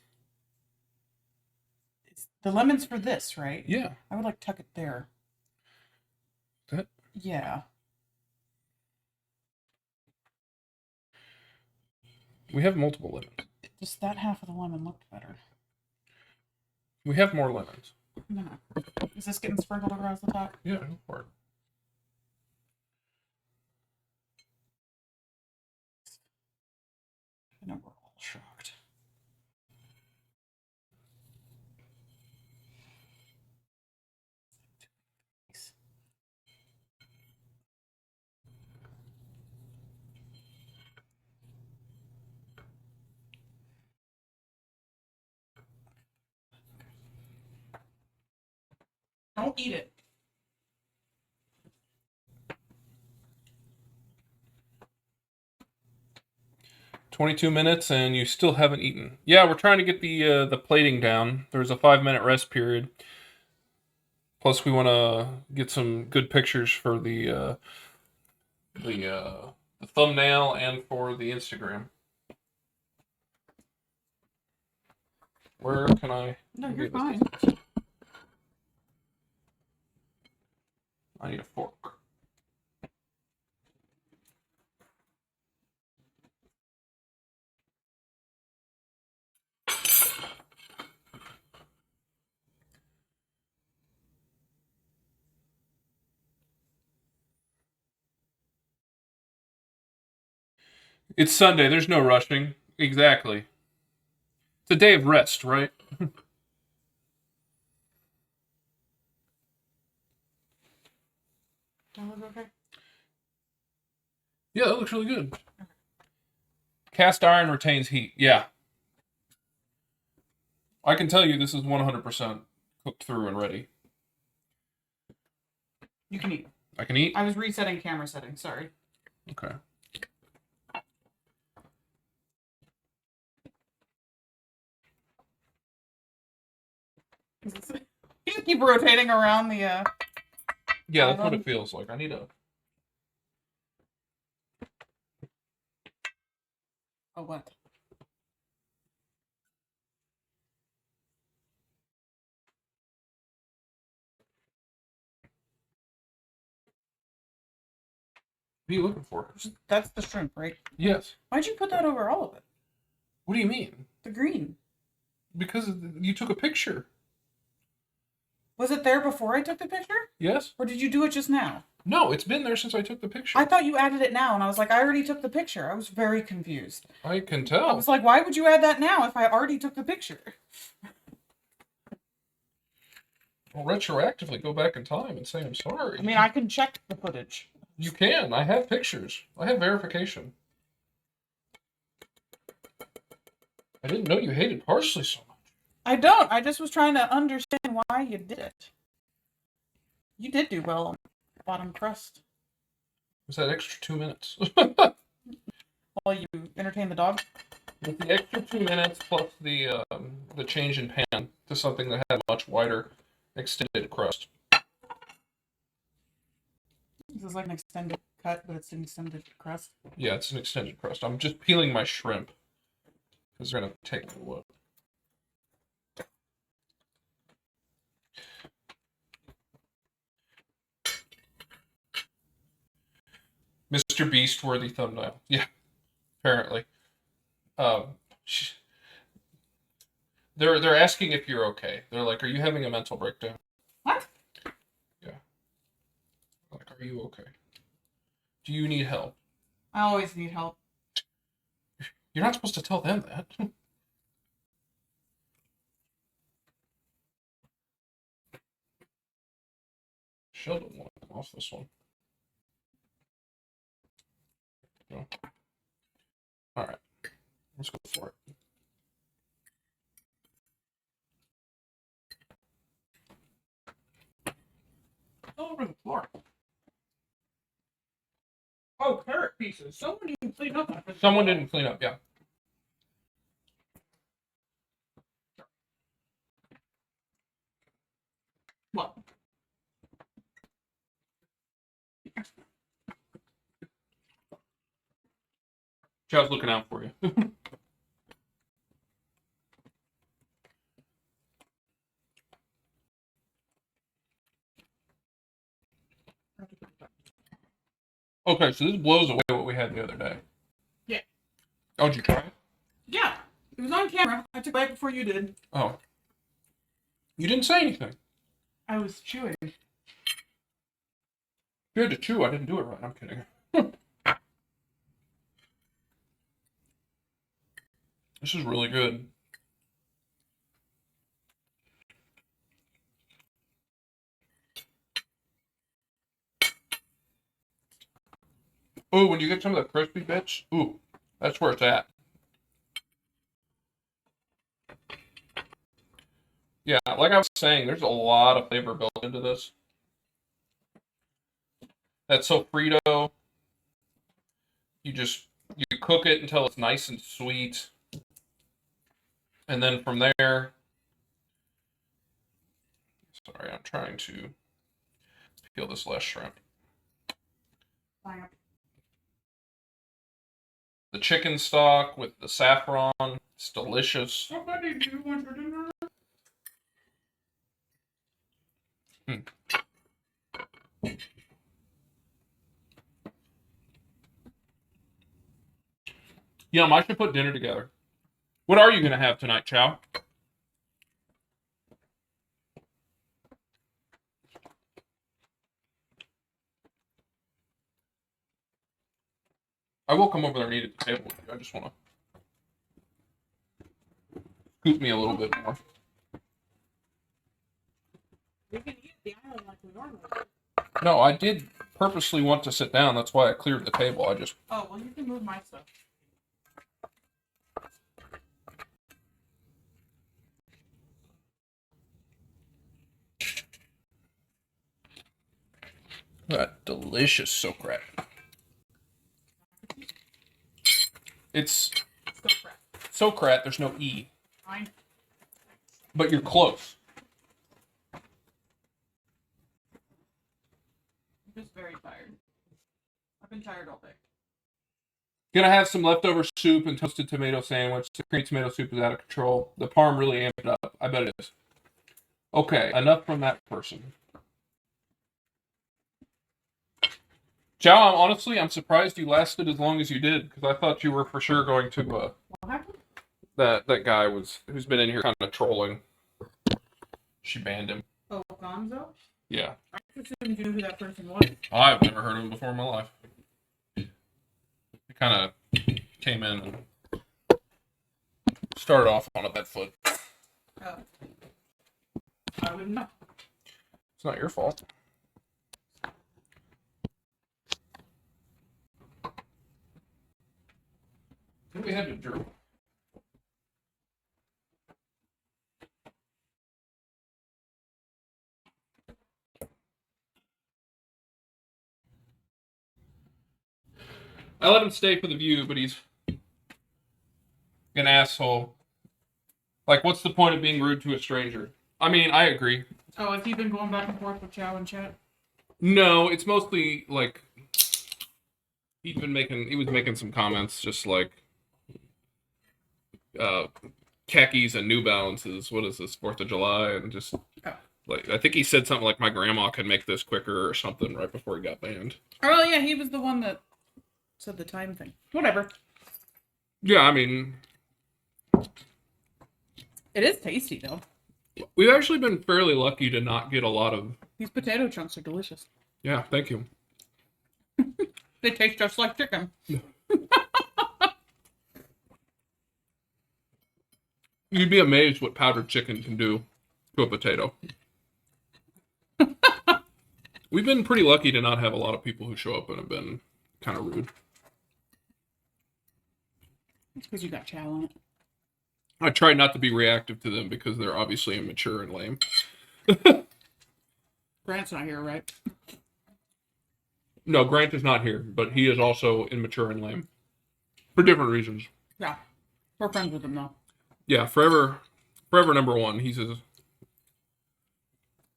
The lemon's for this, right? Yeah. I would like tuck it there. That? Yeah. We have multiple lemons. Just that half of the lemon looked better. We have more lemons. No. Is this getting sprinkled across the top? Yeah, go for it. I know we're all shocked. Don't eat it. "22 minutes and you still haven't eaten." Yeah, we're trying to get the plating down. There's a 5-minute rest period. Plus, we want to get some good pictures for the thumbnail and for the Instagram. Where can I? No, give you're you this? fine. I need a fork. It's Sunday. There's no rushing. Exactly. It's a day of rest, right? That look okay? Yeah, that looks really good. Cast iron retains heat. Yeah. I can tell you this is 100% cooked through and ready. You can eat. I can eat? I was resetting camera settings, sorry. Okay. You just keep rotating around the, Yeah, that's what it feels like. I need a... Oh, what? What are you looking for? That's the shrimp, right? Yes. Why'd you put that over all of it? What do you mean? The green. Because you took a picture. Was it there before I took the picture? Yes? Or did you do it just now? No, it's been there since I took the picture. I thought you added it now, and I was like, I already took the picture. I was very confused. I can I tell. was like, why would you add that now if I already took the picture? I'll retroactively go back in time and say I'm sorry. I mean, I can check the footage. You can. I have pictures. I have verification. I didn't know you hated parsley so much. I don't. I just was trying to understand why you did it. You did do well on bottom crust. Was that extra 2 minutes? While you entertain the dog? With the extra 2 minutes plus the change in pan to something that had a much wider extended crust. This is like an extended cut, but it's an extended crust. Yeah, it's an extended crust. I'm just peeling my shrimp because they're gonna take a look. Mr. Beast worthy thumbnail. Yeah, apparently. They're asking if you're okay. They're like, "Are you having a mental breakdown?" What? Yeah. Like, "Are you okay? Do you need help?" I always need help. You're not supposed to tell them that. Sheldon won't come off this one. No. All right, let's go for it. All over the floor. Oh, carrot pieces. Someone didn't clean up. Someone didn't clean up, yeah. What? Chow's looking out for you. Okay, so this blows away what we had the other day. Yeah. Oh, did you try it? Yeah. It was on camera. I took it right before you did. Oh. You didn't say anything. I was chewing. You had to chew. I didn't do it right. I'm kidding. This is really good. Ooh, when you get some of the crispy bits, ooh, that's where it's at. Yeah, like I was saying, there's a lot of flavor built into this. That sofrito, you cook it until it's nice and sweet. And then from there, sorry, I'm trying to peel this last shrimp. Fine. The chicken stock with the saffron, it's delicious. Somebody do you want your dinner? Yum, I should put dinner together. What are you going to have tonight, Chow? I will come over there and eat at the table with you. I just want to scoop me a little bit more. We can eat the island like we normally do. No, I did purposely want to sit down. That's why I cleared the table. I just... Oh, well, you can move my stuff. That delicious socarrat. It's socarrat. There's no E. Fine. But you're close. I'm just very tired. I've been tired all day. Gonna have some leftover soup and toasted tomato sandwich. The creamy tomato soup is out of control. The parm really amped it up. I bet it is. Okay, enough from that person. Chow, I'm surprised you lasted as long as you did, because I thought you were for sure going to, What happened? that guy who's been in here kind of trolling. She banned him. Oh, Gonzo? Yeah. I assumed you knew who that person was. I've never heard of him before in my life. He kind of came in and started off on a bad foot. Oh. I wouldn't know. It's not your fault. What do we have to do? I let him stay for the view, but he's an asshole. Like, what's the point of being rude to a stranger? I mean, I agree. Oh, has he been going back and forth with Chow and chat? No, it's mostly like he was making some comments just like khakis and New Balances. What is this, 4th of July? And just like, I think he said something like my grandma could make this quicker or something right before he got banned. Oh, yeah, he was the one that said the time thing. Whatever. Yeah, I mean, It is tasty, though. we've actually been fairly lucky to not get a lot of... These potato chunks are delicious. Yeah, thank you. They taste just like chicken. You'd be amazed what powdered chicken can do to a potato. We've been pretty lucky to not have a lot of people who show up and have been kind of rude. It's because you got chow on it. I try not to be reactive to them because they're obviously immature and lame. Grant's not here, right? No, Grant is not here, but he is also immature and lame. For different reasons. Yeah. We're friends with him, though. Yeah, forever number one. He's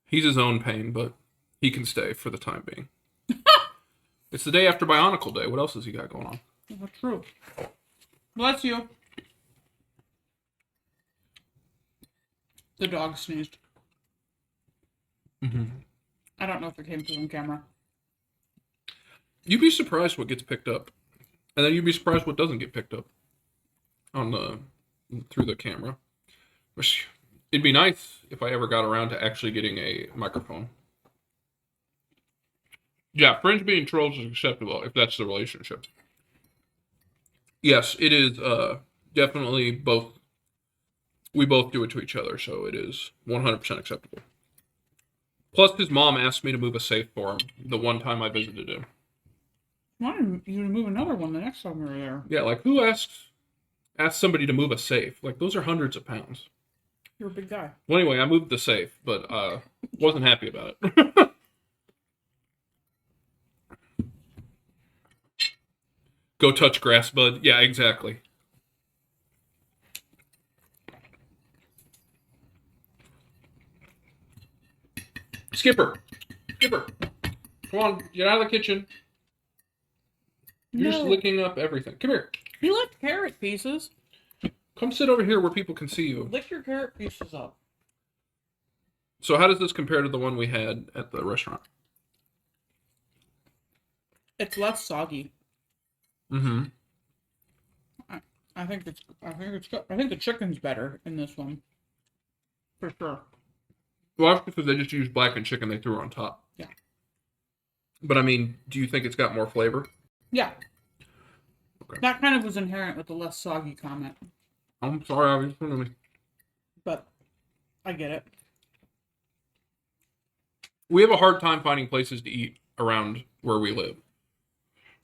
his own pain, but he can stay for the time being. It's the day after Bionicle Day. What else has he got going on? That's true. Bless you. The dog sneezed. Mm-hmm. I don't know if it came through on camera. You'd be surprised what gets picked up, and then you'd be surprised what doesn't get picked up through the camera. Which it'd be nice if I ever got around to actually getting a microphone. Yeah, friends being trolls is acceptable if that's the relationship. Yes, it is definitely both. We both do it to each other, so it is 100% acceptable. Plus, his mom asked me to move a safe for him the one time I visited him. Wanted you to move another one the next time we were there. Yeah, like who asked somebody to move a safe? Like those are hundreds of pounds. You're a big guy. Well, anyway, I moved the safe, but wasn't happy about it. Go touch grass, bud. Yeah, exactly. Skipper. Come on, get out of the kitchen. You're just licking up everything. Come here. He left carrot pieces. Come sit over here where people can see you. Lick your carrot pieces up. So how does this compare to the one we had at the restaurant? It's less soggy. Mm-hmm. I think the chicken's better in this one. For sure. Well, that's because they just used blackened chicken they threw on top. Yeah. But I mean, do you think it's got more flavor? Yeah. Okay. That kind of was inherent with the less soggy comment. I'm sorry, I was in front of me. But I get it. We have a hard time finding places to eat around where we live.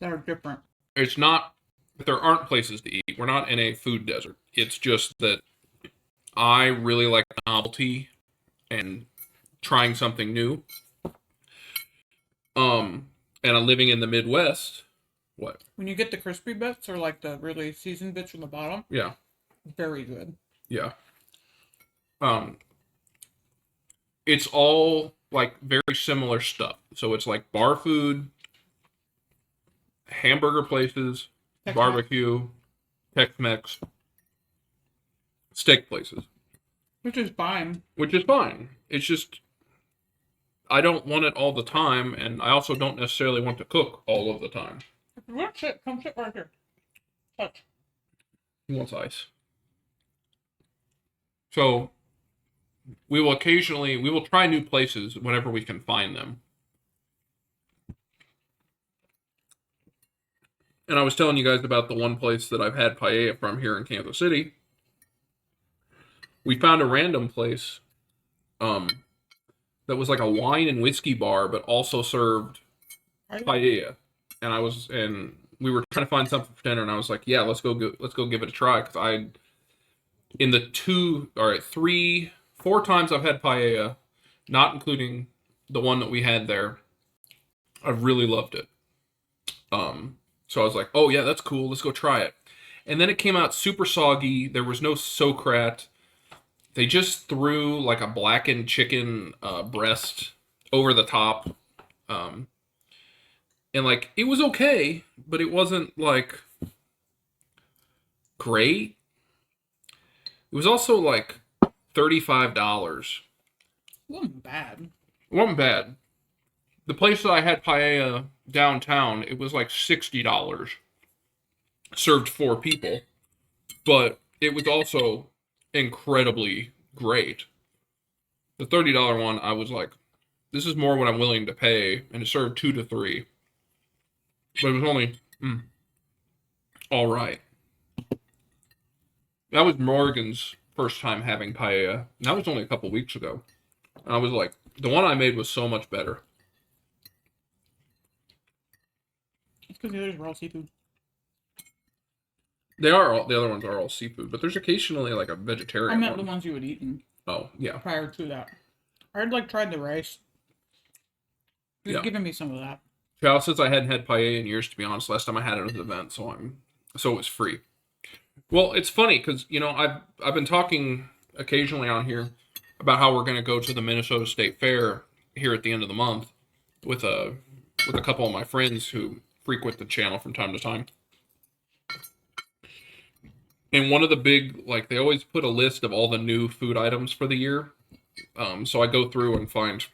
That are different. It's not that there aren't places to eat. We're not in a food desert. It's just that I really like novelty and trying something new. And I'm living in the Midwest. What? When you get the crispy bits or like the really seasoned bits from the bottom. Yeah. Very good. Yeah. It's all like very similar stuff. So it's like bar food, hamburger places, Tex-Mex. barbecue, Tex-Mex, steak places. Which is fine. Which is fine. It's just, I don't want it all the time, and I also don't necessarily want to cook all of the time. If you want shit, come sit right here. Touch. He wants ice. So, we will try new places whenever we can find them. And I was telling you guys about the one place that I've had paella from here in Kansas City. We found a random place that was like a wine and whiskey bar, but also served paella. And we were trying to find something for dinner, and I was like, yeah, let's go give it a try, because in the 4 times I've had paella, not including the one that we had there, I've really loved it. So I was like, oh yeah, that's cool, let's go try it. And then it came out super soggy. There was no socarrat. They just threw like a blackened chicken breast over the top. And like, it was okay, but it wasn't like great. It was also like $35. Wasn't bad. It wasn't bad. The place that I had paella downtown, it was like $60. Served 4 people. But it was also incredibly great. The $30 one, I was like, this is more what I'm willing to pay. And it served 2 to 3. But it was only all right. That was Morgan's first time having paella. And that was only a couple weeks ago. And I was like, the one I made was so much better. It's because the others were all seafood. The other ones are all seafood, but there's occasionally like a vegetarian I meant one. the ones you had eaten. Oh, yeah. Prior to that. I'd like tried the rice. He's giving me some of that. Chow says I hadn't had paella in years, to be honest. Last time I had it was an event, so it was free. Well, it's funny because I've been talking occasionally on here about how we're going to go to the Minnesota State Fair here at the end of the month with a couple of my friends who frequent the channel from time to time. And one of the big, like, they always put a list of all the new food items for the year. So I go through and find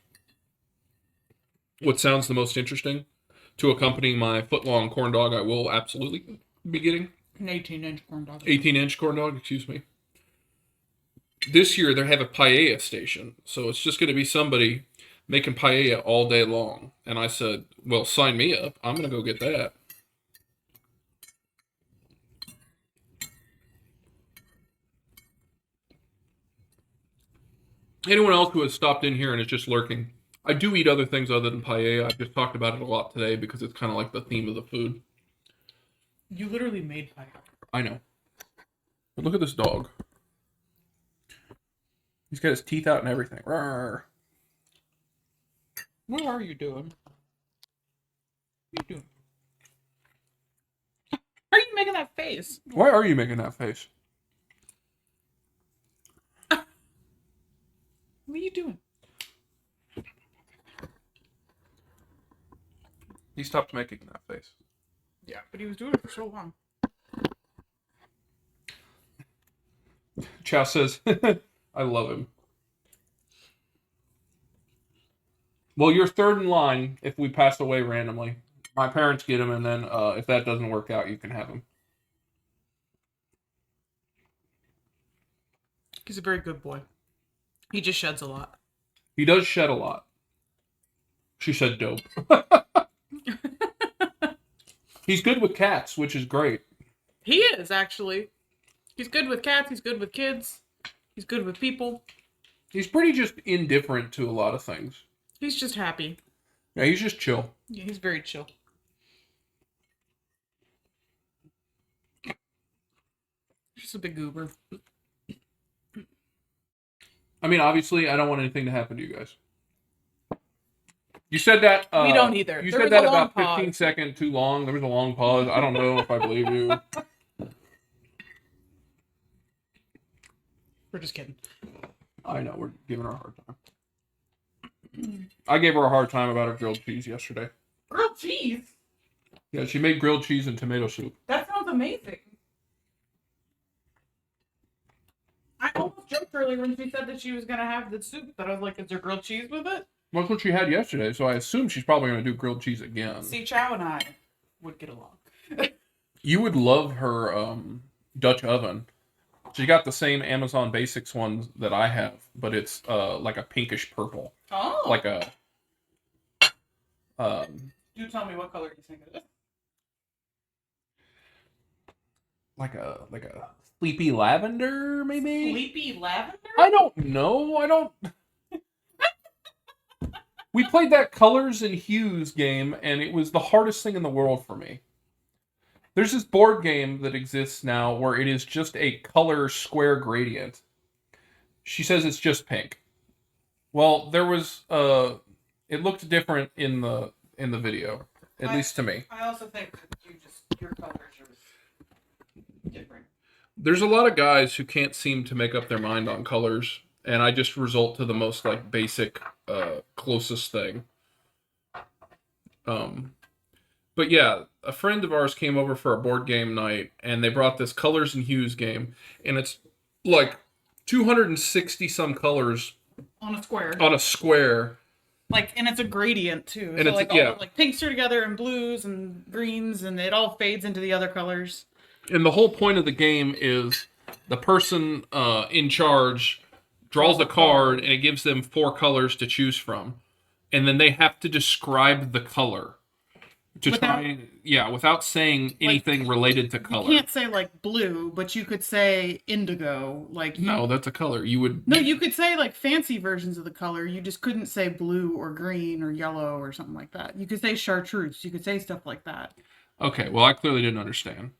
what sounds the most interesting to accompany my foot-long corn dog I will absolutely be getting. An 18-inch corn dog. 18-inch corn dog, excuse me. This year, they have a paella station. So it's just going to be somebody making paella all day long. And I said, well, sign me up. I'm going to go get that. Anyone else who has stopped in here and is just lurking, I do eat other things other than paella. I've just talked about it a lot today because it's kind of like the theme of the food. You literally made paella. I know. But look at this dog. He's got his teeth out and everything. Rawr. What are you doing? What are you doing? Why are you making that face? Why are you making that face? What are you doing? He stopped making that face. Yeah, but he was doing it for so long. Chow says, I love him. Well, you're third in line if we pass away randomly. My parents get him, and then if that doesn't work out, you can have him. He's a very good boy. He just sheds a lot. He does shed a lot. She said dope. He's good with cats, which is great. He is, actually. He's good with cats. He's good with kids. He's good with people. He's pretty just indifferent to a lot of things. He's just happy. Yeah, he's just chill. Yeah, he's very chill. Just a big goober. I mean, obviously, I don't want anything to happen to you guys. You said that... we don't either. You There said was that a long about 15 pause. seconds too long. There was a long pause. I don't know if I believe you. We're just kidding. I know, we're giving her a hard time. I gave her a hard time about her grilled cheese yesterday. Grilled cheese? Yeah, she made grilled cheese and tomato soup. That sounds amazing. I almost joked earlier when she said that she was going to have the soup, that I was like, is there grilled cheese with it? Well, that's what she had yesterday, so I assume she's probably going to do grilled cheese again. See, Chow and I would get along. You would love her Dutch oven. She got the same Amazon Basics one that I have, but it's like a pinkish purple. Oh. Like a... Do tell me what color you think it is. Like a sleepy lavender, maybe? Sleepy lavender? I don't know. We played that colors and hues game, and it was the hardest thing in the world for me. There's this board game that exists now where it is just a color square gradient. She says it's just pink. Well, there was it looked different in the video, at least to me. I also think that your colors are different. There's a lot of guys who can't seem to make up their mind on colors, and I just result to the most like basic, closest thing. But yeah, a friend of ours came over for a board game night, and they brought this colors and hues game, and it's like 260 some colors On a square. on a square. Like, and it's a gradient too. And So it's like yeah. all the, like pinks are together and blues and greens, and it all fades into the other colors. And the whole point of the game is the person in charge draws a card, and it gives them 4 colors to choose from, and then they have to describe the color to without saying anything related to color. You can't say like blue, but you could say indigo. Like No, that's a color. You could say like fancy versions of the color. You just couldn't say blue or green or yellow or something like that. You could say chartreuse. You could say stuff like that. Okay, well, I clearly didn't understand.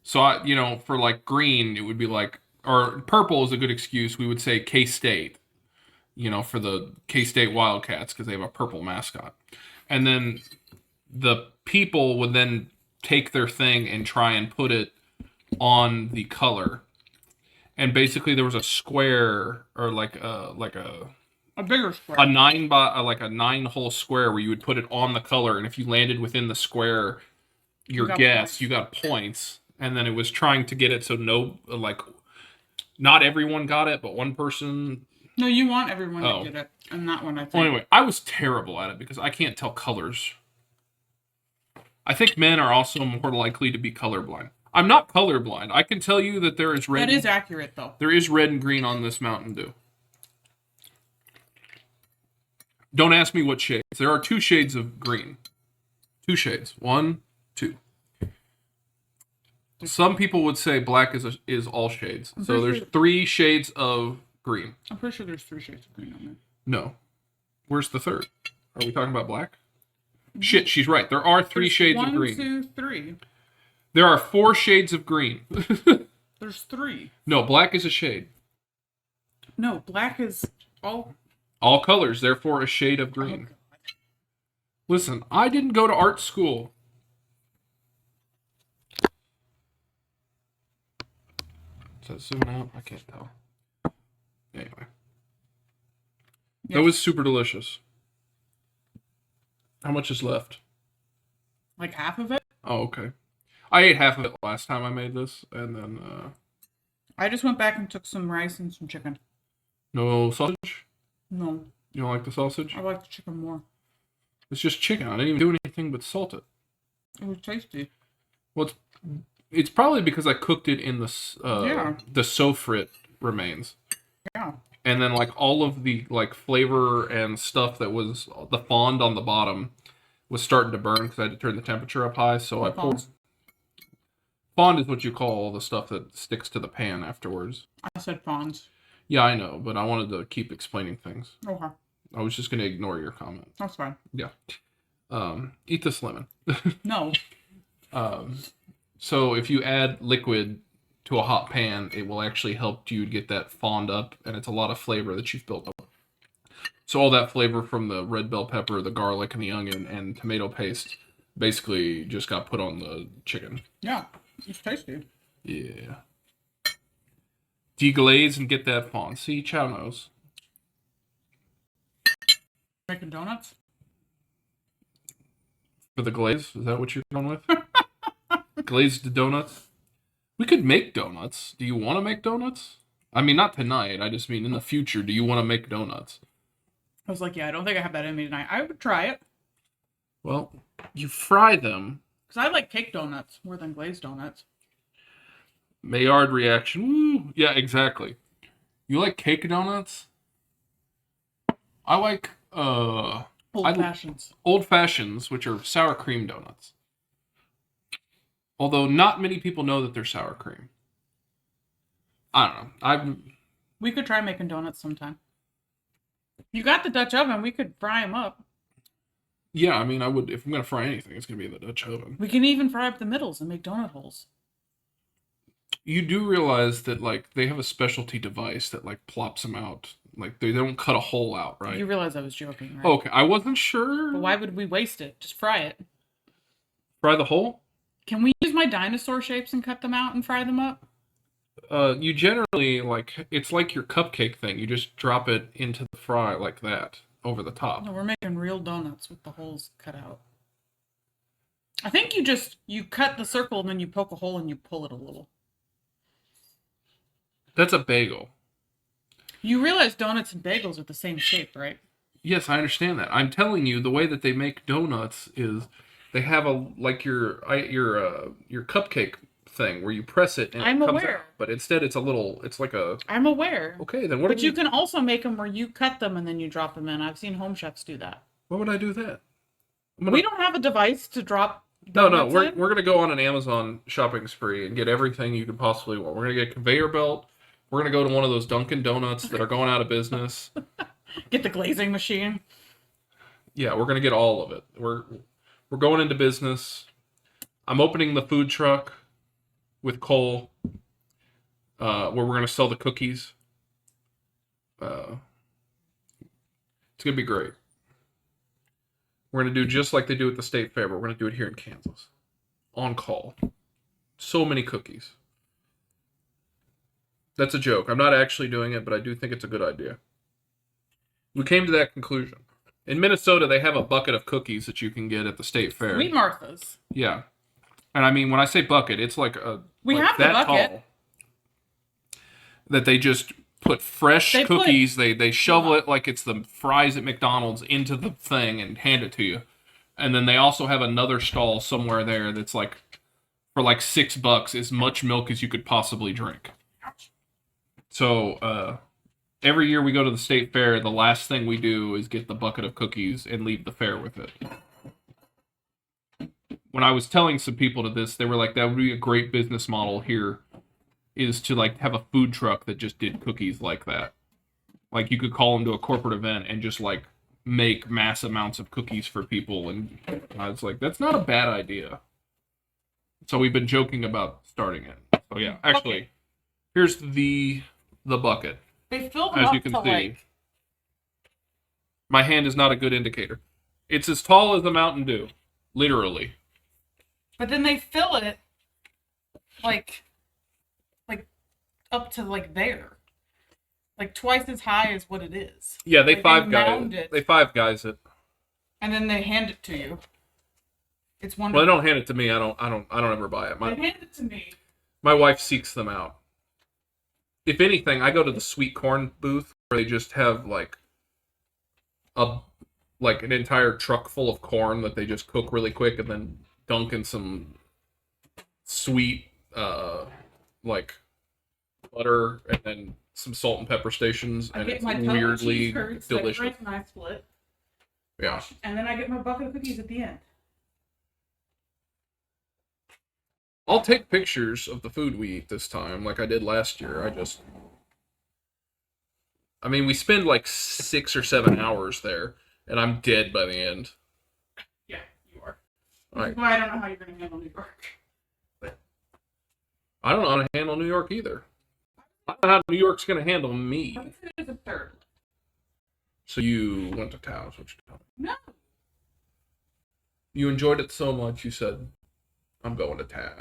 So, for like green, it would be like, or purple is a good excuse. We would say K-State, for the K-State Wildcats because they have a purple mascot. And then the people would then take their thing and try and put it on the color. And basically there was a square or like A bigger square. a 9-hole square where you would put it on the color, and if you landed within the square, you got points. And then it was trying to get it so not everyone got it, but one person. No, you want everyone to get it. And that one, I think. Well, anyway, I was terrible at it because I can't tell colors. I think men are also more likely to be colorblind. I'm not colorblind. I can tell you that there is red. That is accurate, though. There is red and green on this Mountain Dew. Don't ask me what shades. There are 2 shades of green. 2 shades. 1, 2. Some people would say black is all shades. So there's 3 shades of green. I'm pretty sure there's 3 shades of green on there. No. Where's the third? Are we talking about black? Shit, she's right. There are 3 shades of green. 1, 2, 3. There are 4 shades of green. There's 3. No, black is a shade. No, black is all colors, therefore a shade of green. Oh, Listen, I didn't go to art school. Does that zoom out? I can't tell. Anyway. Yes. That was super delicious. How much is left? Like half of it? Oh, okay. I ate half of it last time I made this, and then, I just went back and took some rice and some chicken. no sausage? No. You don't like the sausage? I like the chicken more. It's just chicken. I didn't even do anything but salt it. It was tasty. Well, it's probably because I cooked it in the sofrit remains. Yeah. And then like all of the like flavor and stuff that was the fond on the bottom was starting to burn because I had to turn the temperature up high. So I pulled. Fond is what you call all the stuff that sticks to the pan afterwards. I said fawns. Yeah, I know, but I wanted to keep explaining things. Okay. I was just going to ignore your comment. That's fine. Yeah. Eat this lemon. No. So if you add liquid to a hot pan, it will actually help you get that fond up, and it's a lot of flavor that you've built up. So all that flavor from the red bell pepper, the garlic, and the onion, and tomato paste basically just got put on the chicken. Yeah, it's tasty. Yeah. Deglaze and get that fond. See, Chow knows. Making donuts? For the glaze? Is that what you're going with? Glazed donuts? We could make donuts. Do you want to make donuts? I mean, not tonight. I just mean in the future. Do you want to make donuts? I was like, yeah, I don't think I have that in me tonight. I would try it. Well, you fry them. Because I like cake donuts more than glazed donuts. Maillard reaction. Woo. Yeah, exactly. You like cake donuts? I like Old fashions. Old fashions, which are sour cream donuts. Although not many people know that they're sour cream. I don't know. We could try making donuts sometime. You got the Dutch oven. We could fry them up. Yeah, I mean, I would. If I'm going to fry anything, it's going to be in the Dutch oven. We can even fry up the middles and make donut holes. You do realize that, like, they have a specialty device that, like, plops them out. Like, they don't cut a hole out, right? You realize I was joking, right? Okay, I wasn't sure. But why would we waste it? Just fry it. Fry the hole? Can we use my dinosaur shapes and cut them out and fry them up? You generally, like, it's like your cupcake thing. You just drop it into the fry like that, over the top. No, we're making real donuts with the holes cut out. I think you cut the circle and then you poke a hole and you pull it a little. That's a bagel. You realize donuts and bagels are the same shape, right? Yes, I understand that. I'm telling you, the way that they make donuts is they have a like your cupcake thing where you press it and I'm it comes aware. out. But instead, it's like a. I'm aware. Okay, then what? But you can also make them where you cut them and then you drop them in. I've seen home chefs do that. Why would I do that? We don't have a device to drop. No, donuts in. we're gonna go on an Amazon shopping spree and get everything you could possibly want. We're gonna get a conveyor belt. We're gonna go to one of those Dunkin' Donuts that are going out of business. Get the glazing machine. Yeah, we're gonna get all of it. We're going into business. I'm opening the food truck with Cole, where we're going to sell the cookies. It's going to be great. We're going to do just like they do at the state fair, but we're going to do it here in Kansas. On call. So many cookies. That's a joke. I'm not actually doing it, but I do think it's a good idea. We came to that conclusion. In Minnesota, they have a bucket of cookies that you can get at the state fair. Sweet Martha's. Yeah. And I mean, when I say bucket, it's like we like have the that bucket. tall. That they just put fresh cookies, they shovel it like it's the fries at McDonald's into the thing and hand it to you. And then they also have another stall somewhere there that's like, for like $6, as much milk as you could possibly drink. So, every year we go to the state fair, the last thing we do is get the bucket of cookies and leave the fair with it. When I was telling some people to this, they were like, that would be a great business model here, is to like have a food truck that just did cookies like that. Like you could call them to a corporate event and just like make mass amounts of cookies for people. And I was like, that's not a bad idea. So we've been joking about starting it. So yeah, actually, Okay. Here's the bucket. They fill them As up you can to see, like... my hand is not a good indicator. It's as tall as a Mountain Dew, literally. But then they fill it like up to like there, like twice as high as what it is. Yeah, they Like, five they guys. mound it. They five guys it. And then they hand it to you. It's Well, wonderful. they don't hand it to me. I don't ever buy it. They hand it to me. My wife seeks them out. If anything, I go to the sweet corn booth where they just have like an entire truck full of corn that they just cook really quick and then dunk in some sweet like butter and then some salt and pepper stations, I and get it's my weirdly delicious. delicious. And I split. Yeah. And then I get my bucket of cookies at the end. I'll take pictures of the food we eat this time, like I did last year. I mean, we spend like 6 or 7 hours there, and I'm dead by the end. Yeah, you are. Right. Well, I don't know how you're going to handle New York. I don't know how to handle New York either. I don't know how New York's going to handle me. My food is a third. So you went to town, is what you're telling me. No. You enjoyed it so much, you said, I'm going to town.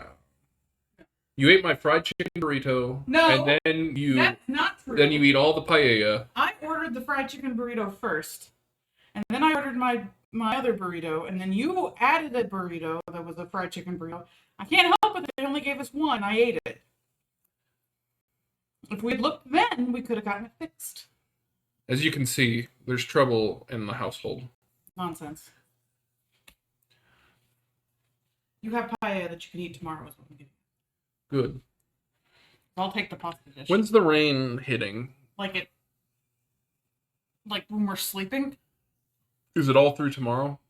You ate my fried chicken burrito. No, and then that's not true. Then you eat all the paella. I ordered the fried chicken burrito first. And then I ordered my other burrito. And then you added a burrito that was a fried chicken burrito. I can't help it. They only gave us one. I ate it. If we'd looked then, we could have gotten it fixed. As you can see, there's trouble in the household. Nonsense. You have paella that you can eat tomorrow is what I'm getting. Good. I'll take the pasta dish. When's the rain hitting? Like when we're sleeping? Is it all through tomorrow?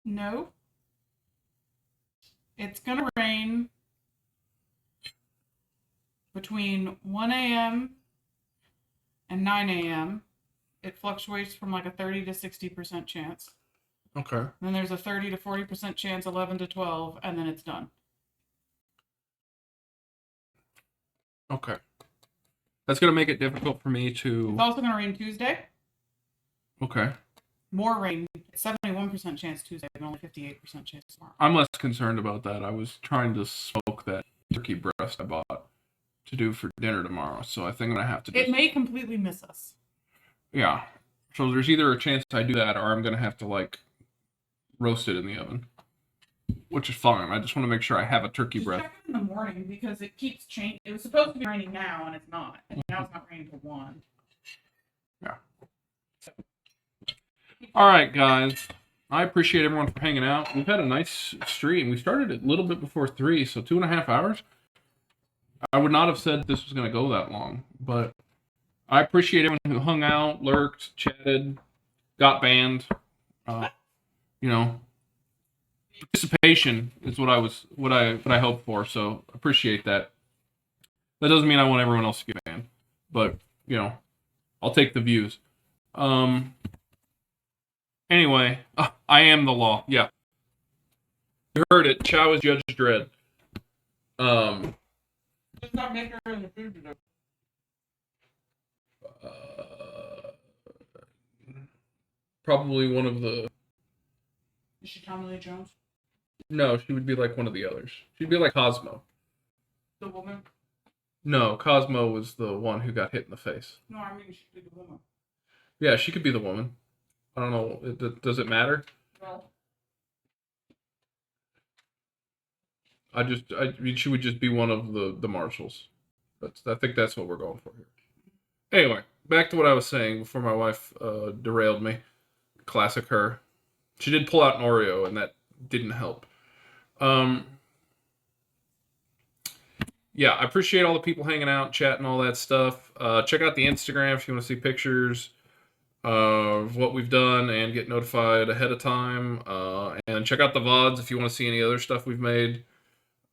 No. It's gonna rain between 1 a.m. and 9 a.m. It fluctuates from like a 30 to 60% chance. Okay. Then there's a 30 to 40% chance, 11 to 12, and then it's done. Okay. That's going to make it difficult for me to... It's also gonna rain Tuesday. Okay. More rain. 71% chance Tuesday, and only 58% chance tomorrow. I'm less concerned about that. I was trying to smoke that turkey breast I bought to do for dinner tomorrow, so I think I'm going to have to just... It may completely miss us. Yeah. So there's either a chance I do that, or I'm going to have to, like, roast it in the oven. Which is fine. I just want to make sure I have a turkey Just breast. check it in the morning because it keeps changing. It was supposed to be raining now, and it's not. And now it's not raining till 1. Yeah. All right, guys. I appreciate everyone for hanging out. We've had a nice stream. We started a little bit before 3, so 2.5 hours. I would not have said this was going to go that long, but I appreciate everyone who hung out, lurked, chatted, got banned. You know, participation is what I hope for. So appreciate that. That doesn't mean I want everyone else to get banned, but you know, I'll take the views. Anyway, I am the law. Yeah. You heard it. Chow is Judge Dredd. Just not make her in the food today. Probably one of the... Is she Tommy Lee Jones? No, she would be like one of the others. She'd be like Cosmo. The woman? No, Cosmo was the one who got hit in the face. No, I mean she could be the woman. Yeah, she could be the woman. I don't know. Does it matter? Well, I mean, she would just be one of the marshals. I think that's what we're going for here. Anyway, back to what I was saying before my wife derailed me. Classic her. She did pull out an Oreo, and that didn't help. Yeah, I appreciate all the people hanging out, chatting, all that stuff. Check out the Instagram if you want to see pictures of what we've done and get notified ahead of time. And check out the VODs if you want to see any other stuff we've made.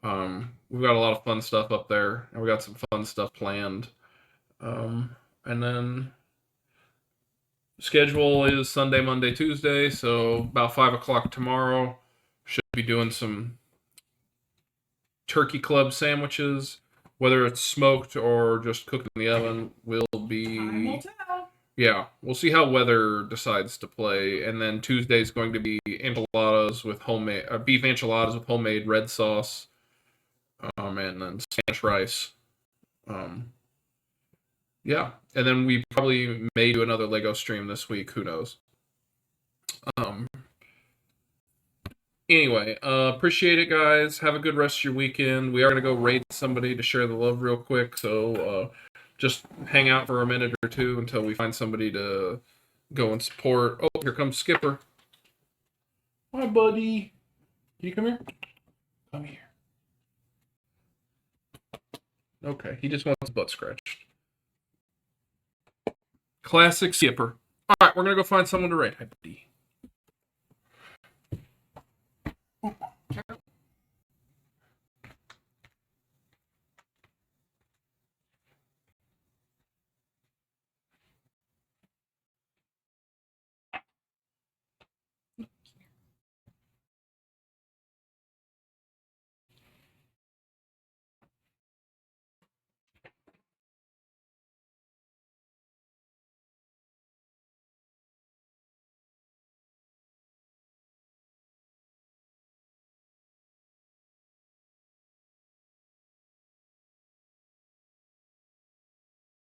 We've got a lot of fun stuff up there, and we got some fun stuff planned. And then schedule is Sunday, Monday, Tuesday, so about 5 o'clock tomorrow. Should be doing some turkey club sandwiches, whether it's smoked or just cooked in the oven. Will be... time will tell. Yeah, we'll see how weather decides to play. And then Tuesday is going to be enchiladas with homemade beef enchiladas with homemade red sauce, and then Spanish rice. Yeah, and then we probably may do another Lego stream this week. Who knows? Anyway, appreciate it, guys. Have a good rest of your weekend. We are gonna go raid somebody to share the love real quick, so just hang out for a minute or two until we find somebody to go and support. Oh, here comes Skipper. Hi, buddy. Can you come here? Come here. Okay, he just wants his butt scratched. Classic Skipper. All right, we're gonna go find someone to raid. Hi, buddy.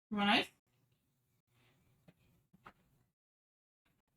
You want ice?